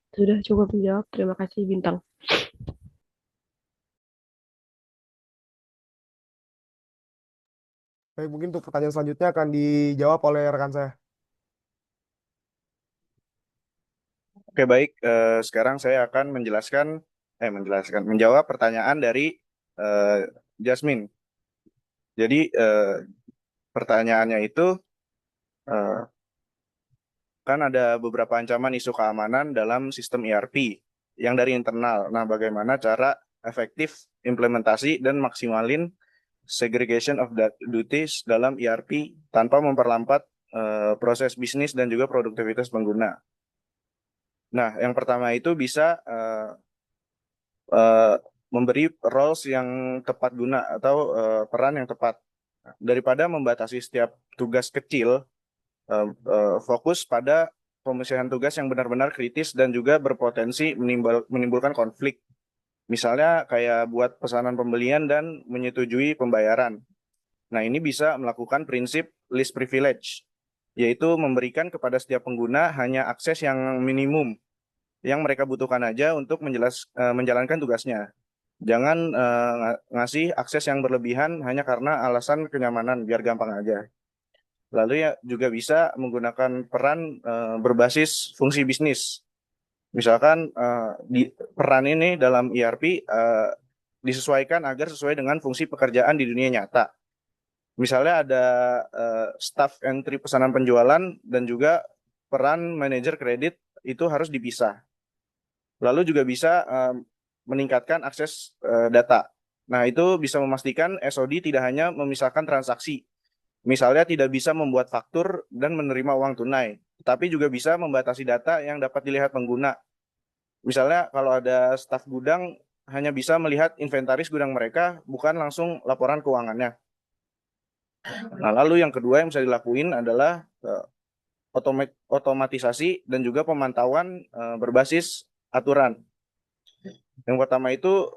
Sudah cukup menjawab. Terima kasih, Bintang. baik, mungkin untuk pertanyaan selanjutnya akan dijawab oleh rekan saya. Oke, baik. Sekarang saya akan menjawab pertanyaan dari Jasmine. Jadi pertanyaannya itu kan ada beberapa ancaman isu keamanan dalam sistem ERP yang dari internal. Nah, bagaimana cara efektif implementasi dan maksimalin segregation of duties dalam ERP tanpa memperlambat proses bisnis dan juga produktivitas pengguna. Nah, yang pertama itu bisa memberi roles yang tepat guna atau peran yang tepat. Daripada membatasi setiap tugas kecil, fokus pada pemecahan tugas yang benar-benar kritis dan juga berpotensi menimbulkan konflik. Misalnya kayak buat pesanan pembelian dan menyetujui pembayaran. Nah, ini bisa melakukan prinsip least privilege, yaitu memberikan kepada setiap pengguna hanya akses yang minimum yang mereka butuhkan aja untuk menjalankan tugasnya. Jangan ngasih akses yang berlebihan hanya karena alasan kenyamanan, biar gampang aja. Lalu ya juga bisa menggunakan peran berbasis fungsi bisnis. Misalkan di peran ini dalam ERP disesuaikan agar sesuai dengan fungsi pekerjaan di dunia nyata. Misalnya ada staff entry pesanan penjualan dan juga peran manajer kredit itu harus dipisah. Lalu juga bisa meningkatkan akses data. Nah, itu bisa memastikan SOD tidak hanya memisahkan transaksi. Misalnya tidak bisa membuat faktur dan menerima uang tunai, tapi juga bisa membatasi data yang dapat dilihat pengguna. Misalnya kalau ada staf gudang hanya bisa melihat inventaris gudang mereka, bukan langsung laporan keuangannya. Nah, lalu yang kedua yang bisa dilakuin adalah otomatisasi dan juga pemantauan berbasis aturan. Yang pertama itu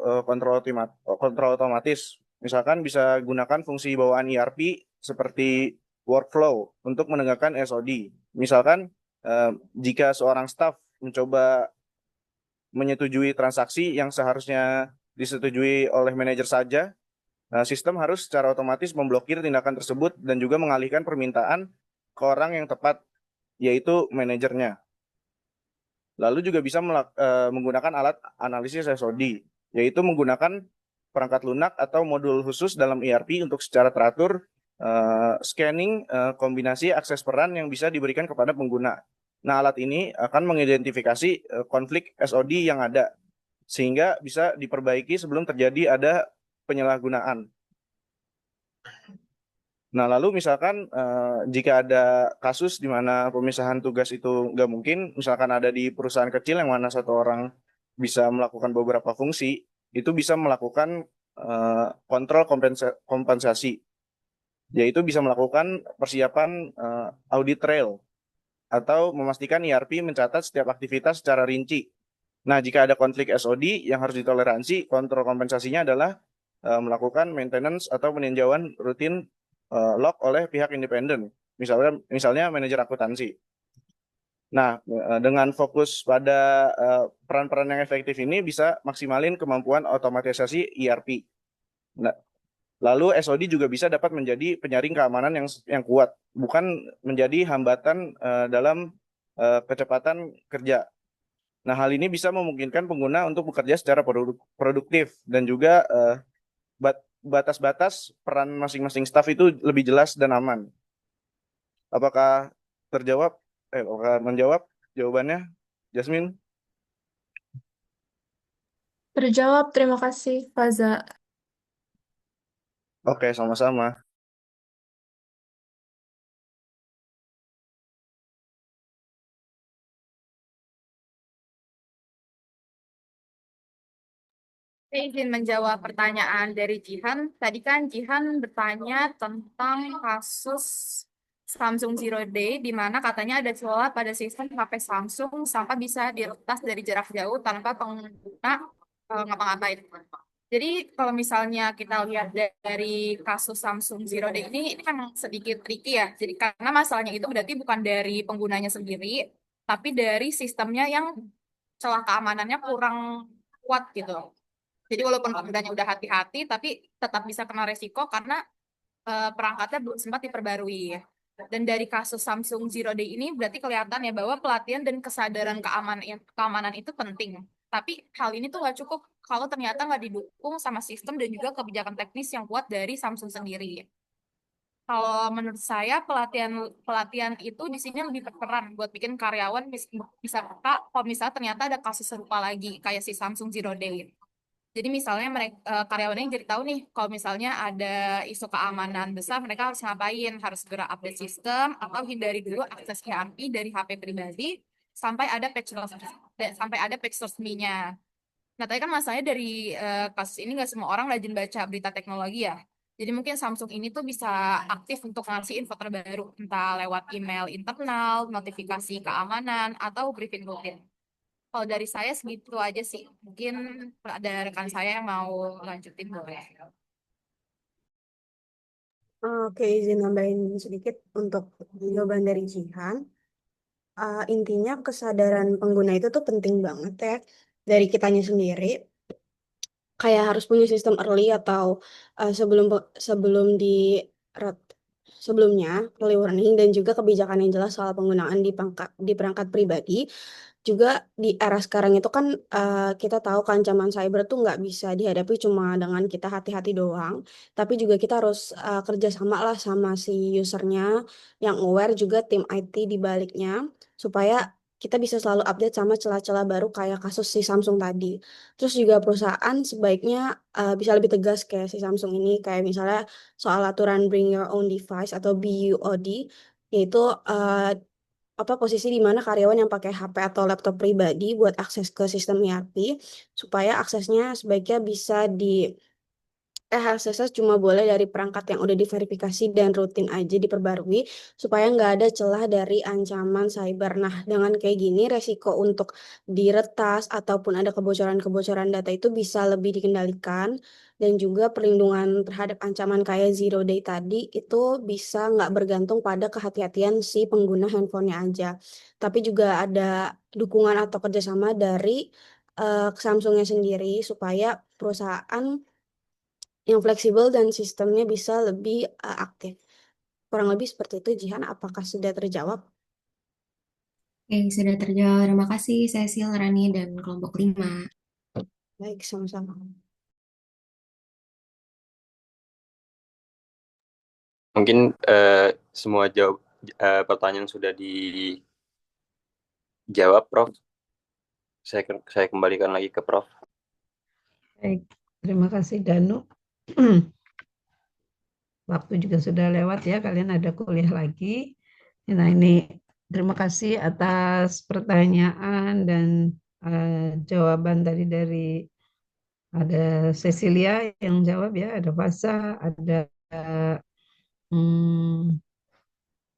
kontrol otomatis. Misalkan bisa gunakan fungsi bawaan ERP seperti workflow untuk menegakkan SOD. Misalkan jika seorang staff mencoba menyetujui transaksi yang seharusnya disetujui oleh manajer saja, sistem harus secara otomatis memblokir tindakan tersebut dan juga mengalihkan permintaan ke orang yang tepat, yaitu manajernya. Lalu juga bisa menggunakan alat analisis SOD, yaitu menggunakan perangkat lunak atau modul khusus dalam ERP untuk secara teratur scanning kombinasi akses peran yang bisa diberikan kepada pengguna. Nah, alat ini akan mengidentifikasi konflik SOD yang ada, sehingga bisa diperbaiki sebelum terjadi ada penyalahgunaan. Nah, lalu misalkan jika ada kasus di mana pemisahan tugas itu nggak mungkin, misalkan ada di perusahaan kecil yang mana satu orang bisa melakukan beberapa fungsi, itu bisa melakukan kontrol kompensasi, yaitu bisa melakukan persiapan audit trail atau memastikan ERP mencatat setiap aktivitas secara rinci. Nah, jika ada konflik SOD yang harus ditoleransi, kontrol kompensasinya adalah melakukan maintenance atau peninjauan rutin log oleh pihak independen, misalnya manajer akuntansi. Nah, dengan fokus pada peran-peran yang efektif ini bisa maksimalin kemampuan otomatisasi ERP. Nah, lalu SOD juga bisa dapat menjadi penyaring keamanan yang kuat, bukan menjadi hambatan dalam kecepatan kerja. Nah, hal ini bisa memungkinkan pengguna untuk bekerja secara produktif dan juga batas-batas peran masing-masing staf itu lebih jelas dan aman. Apakah menjawab? jawabannya, Jasmine? Terjawab, terima kasih, Faza. Oke, sama-sama. Saya izin menjawab pertanyaan dari Jihan. Tadi kan Jihan bertanya tentang kasus Samsung Zero Day, di mana katanya ada celah pada sistem HP Samsung sampai bisa diretas dari jarak jauh tanpa pengguna ngapa-ngapain. Jadi kalau misalnya kita lihat dari kasus Samsung Zero Day ini memang sedikit tricky ya. Jadi karena masalahnya itu berarti bukan dari penggunanya sendiri, tapi dari sistemnya yang celah keamanannya kurang kuat gitu. Jadi walaupun penggunanya udah hati-hati, tapi tetap bisa kena resiko karena perangkatnya belum sempat diperbarui. Dan dari kasus Samsung Zero Day ini berarti kelihatan ya bahwa pelatihan dan kesadaran keamanan itu penting. Tapi hal ini tuh nggak cukup kalau ternyata nggak didukung sama sistem dan juga kebijakan teknis yang kuat dari Samsung sendiri. Kalau menurut saya pelatihan itu di sini lebih berperan buat bikin karyawan bisa peka kalau misalnya ternyata ada kasus serupa lagi kayak si Samsung Zero Day. Jadi misalnya mereka karyawannya jadi tahu nih kalau misalnya ada isu keamanan besar mereka harus ngapain, harus segera update sistem atau hindari dulu akses ERP dari HP pribadi sampai ada patch resminya. Nah, tadi kan masalahnya dari kasus ini nggak semua orang rajin baca berita teknologi ya. Jadi mungkin Samsung ini tuh bisa aktif untuk ngasih info terbaru, entah lewat email internal, notifikasi keamanan, atau briefing rutin. Kalau dari saya segitu aja sih. Mungkin ada rekan saya yang mau lanjutin boleh. Oke, izin nambahin sedikit untuk jawaban dari Jihan. Intinya kesadaran pengguna itu tuh penting banget ya dari kitanya sendiri. Kayak harus punya sistem early atau sebelum sebelumnya early warning dan juga kebijakan yang jelas soal penggunaan di perangkat pribadi. Juga di era sekarang itu kan kita tahu ancaman cyber tuh nggak bisa dihadapi cuma dengan kita hati-hati doang, tapi juga kita harus kerja sama lah sama si usernya yang aware juga tim IT di baliknya supaya kita bisa selalu update sama celah-celah baru kayak kasus si Samsung tadi. Terus juga perusahaan sebaiknya bisa lebih tegas kayak si Samsung ini kayak misalnya soal aturan bring your own device atau BUOD, yaitu posisi di mana karyawan yang pakai HP atau laptop pribadi buat akses ke sistem ERP supaya aksesnya sebaiknya bisa aksesnya cuma boleh dari perangkat yang udah diverifikasi dan rutin aja diperbarui supaya nggak ada celah dari ancaman cyber. Nah, dengan kayak gini resiko untuk diretas ataupun ada kebocoran-kebocoran data itu bisa lebih dikendalikan dan juga perlindungan terhadap ancaman kayak zero day tadi itu bisa nggak bergantung pada kehati-hatian si pengguna handphonenya aja. Tapi juga ada dukungan atau kerjasama dari Samsungnya sendiri supaya perusahaan yang fleksibel dan sistemnya bisa lebih aktif. Kurang lebih seperti itu, Jihan. Apakah sudah terjawab? Oke, sudah terjawab. Terima kasih, Cecil, Rani, dan kelompok 5. Baik, sama-sama. Mungkin semua pertanyaan sudah dijawab, Prof. Saya kembalikan lagi ke Prof. Baik, terima kasih Danu. Waktu juga sudah lewat ya, kalian ada kuliah lagi. Nah ini terima kasih atas pertanyaan dan jawaban tadi dari ada Cecilia yang jawab ya, ada Fasa, ada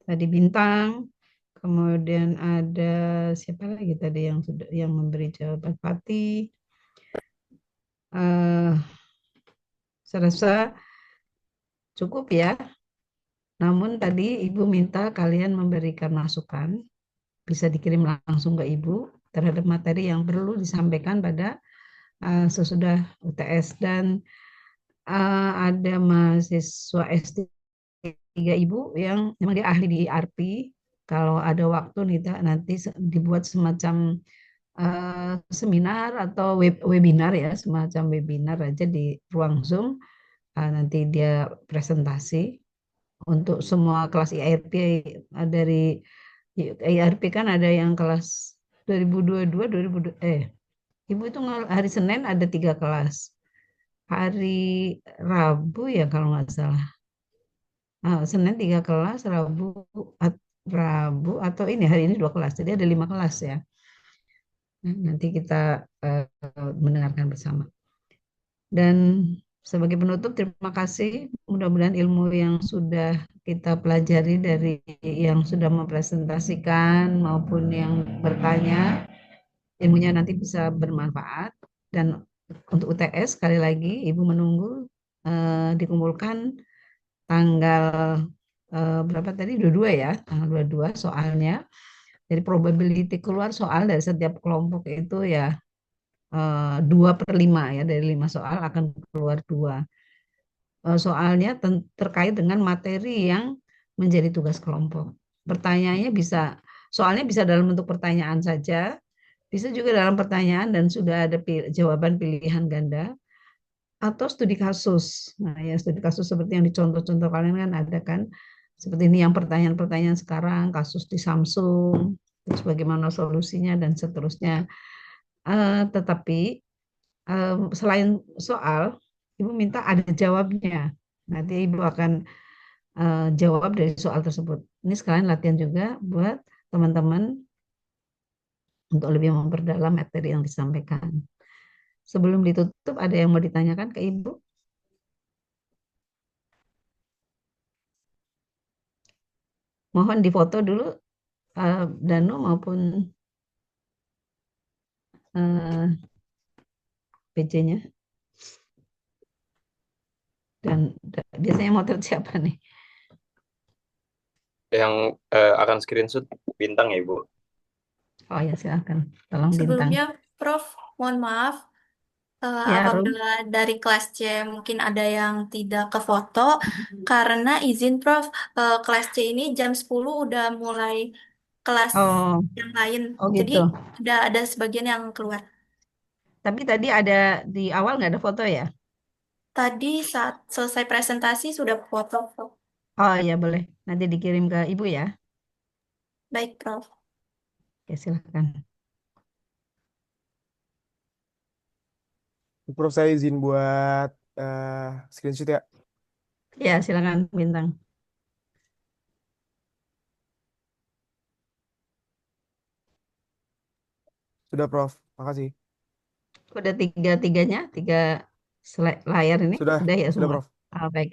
tadi Bintang, kemudian ada siapa lagi tadi yang memberi jawaban Fatih. Saya rasa cukup ya. Namun tadi Ibu minta kalian memberikan masukan, bisa dikirim langsung ke Ibu terhadap materi yang perlu disampaikan pada sesudah UTS. Dan ada mahasiswa S3 Ibu yang memang dia ahli di ERP. Kalau ada waktu nanti dibuat semacam seminar atau webinar ya, semacam webinar aja di ruang Zoom. Nanti dia presentasi untuk semua kelas ERP dari IRP kan ada yang kelas 2022, 2002, Ibu itu hari Senin ada 3 kelas. Hari Rabu ya kalau nggak salah. Senin 3 kelas, Rabu atau ini hari ini 2 kelas. Jadi ada 5 kelas ya. Nah, nanti kita mendengarkan bersama. Dan sebagai penutup, terima kasih. Mudah-mudahan ilmu yang sudah kita pelajari dari yang sudah mempresentasikan maupun yang bertanya, ilmunya nanti bisa bermanfaat. Dan untuk UTS, sekali lagi, Ibu menunggu dikumpulkan tanggal berapa tadi? 22 ya, tanggal 22 soalnya. Jadi probability keluar soal dari setiap kelompok itu ya 2/5 ya, dari 5 soal akan keluar 2. Soalnya terkait dengan materi yang menjadi tugas kelompok. Pertanyaannya soalnya bisa dalam bentuk pertanyaan saja, bisa juga dalam pertanyaan dan sudah ada jawaban pilihan ganda, atau studi kasus. Nah, ya studi kasus seperti yang dicontoh-contoh kalian kan ada kan, seperti ini yang pertanyaan-pertanyaan sekarang, kasus di Samsung, terus bagaimana solusinya dan seterusnya. Tetapi selain soal, Ibu minta ada jawabnya. Nanti Ibu akan jawab dari soal tersebut. Ini sekalian latihan juga buat teman-teman untuk lebih memperdalam materi yang disampaikan. Sebelum ditutup, ada yang mau ditanyakan ke Ibu? Mohon difoto dulu Danu maupun PC-nya. Dan biasanya motret siapa nih? Yang akan screenshot Bintang ya, Ibu. Oh ya, silakan. Tolong Bintang. Sebelumnya, Prof, mohon maaf. Ya, Apabila dari kelas C mungkin ada yang tidak ke foto, karena izin Prof, kelas C ini jam 10 udah mulai kelas yang lain. Jadi gitu. udah ada sebagian yang keluar. Tapi tadi ada di awal nggak ada foto ya? Tadi saat selesai presentasi sudah foto. Oh ya boleh. Nanti dikirim ke Ibu ya. Baik, Prof. Oke, silakan. Prof, saya izin buat screenshot ya. Ya, silakan Bintang. Sudah, Prof. Makasih. Udah tiga-tiganya, 3 layar ini? Sudah ya semua? Prof. Baik.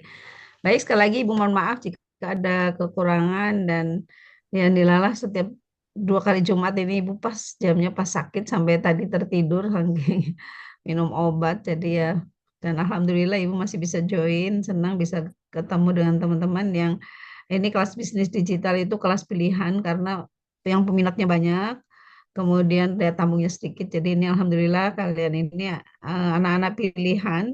Baik, sekali lagi Ibu mohon maaf jika ada kekurangan dan yang dilalah setiap 2 kali Jumat ini Ibu jamnya pas sakit sampai tadi tertidur saking minum obat. Jadi ya, dan Alhamdulillah Ibu masih bisa join, senang bisa ketemu dengan teman-teman yang ini kelas bisnis digital itu kelas pilihan karena yang peminatnya banyak. Kemudian daya tampungnya sedikit. Jadi ini alhamdulillah kalian ini anak-anak pilihan.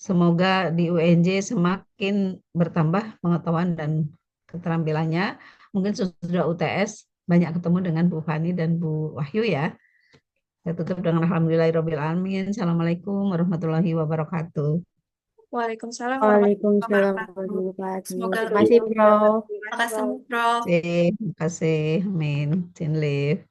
Semoga di UNJ semakin bertambah pengetahuan dan keterampilannya. Mungkin sudah UTS banyak ketemu dengan Bu Fani dan Bu Wahyu ya. Saya tutup dengan alhamdulillahirabbil alamin. Assalamualaikum warahmatullahi wabarakatuh. Waalaikumsalam Waalaikumsalam warahmatullahi wabarakatuh. warahmatullahi Semoga wabarakatuh. Terima kasih, Prof. Terima kasih, Prof. Terima kasih. Amin. Sin live.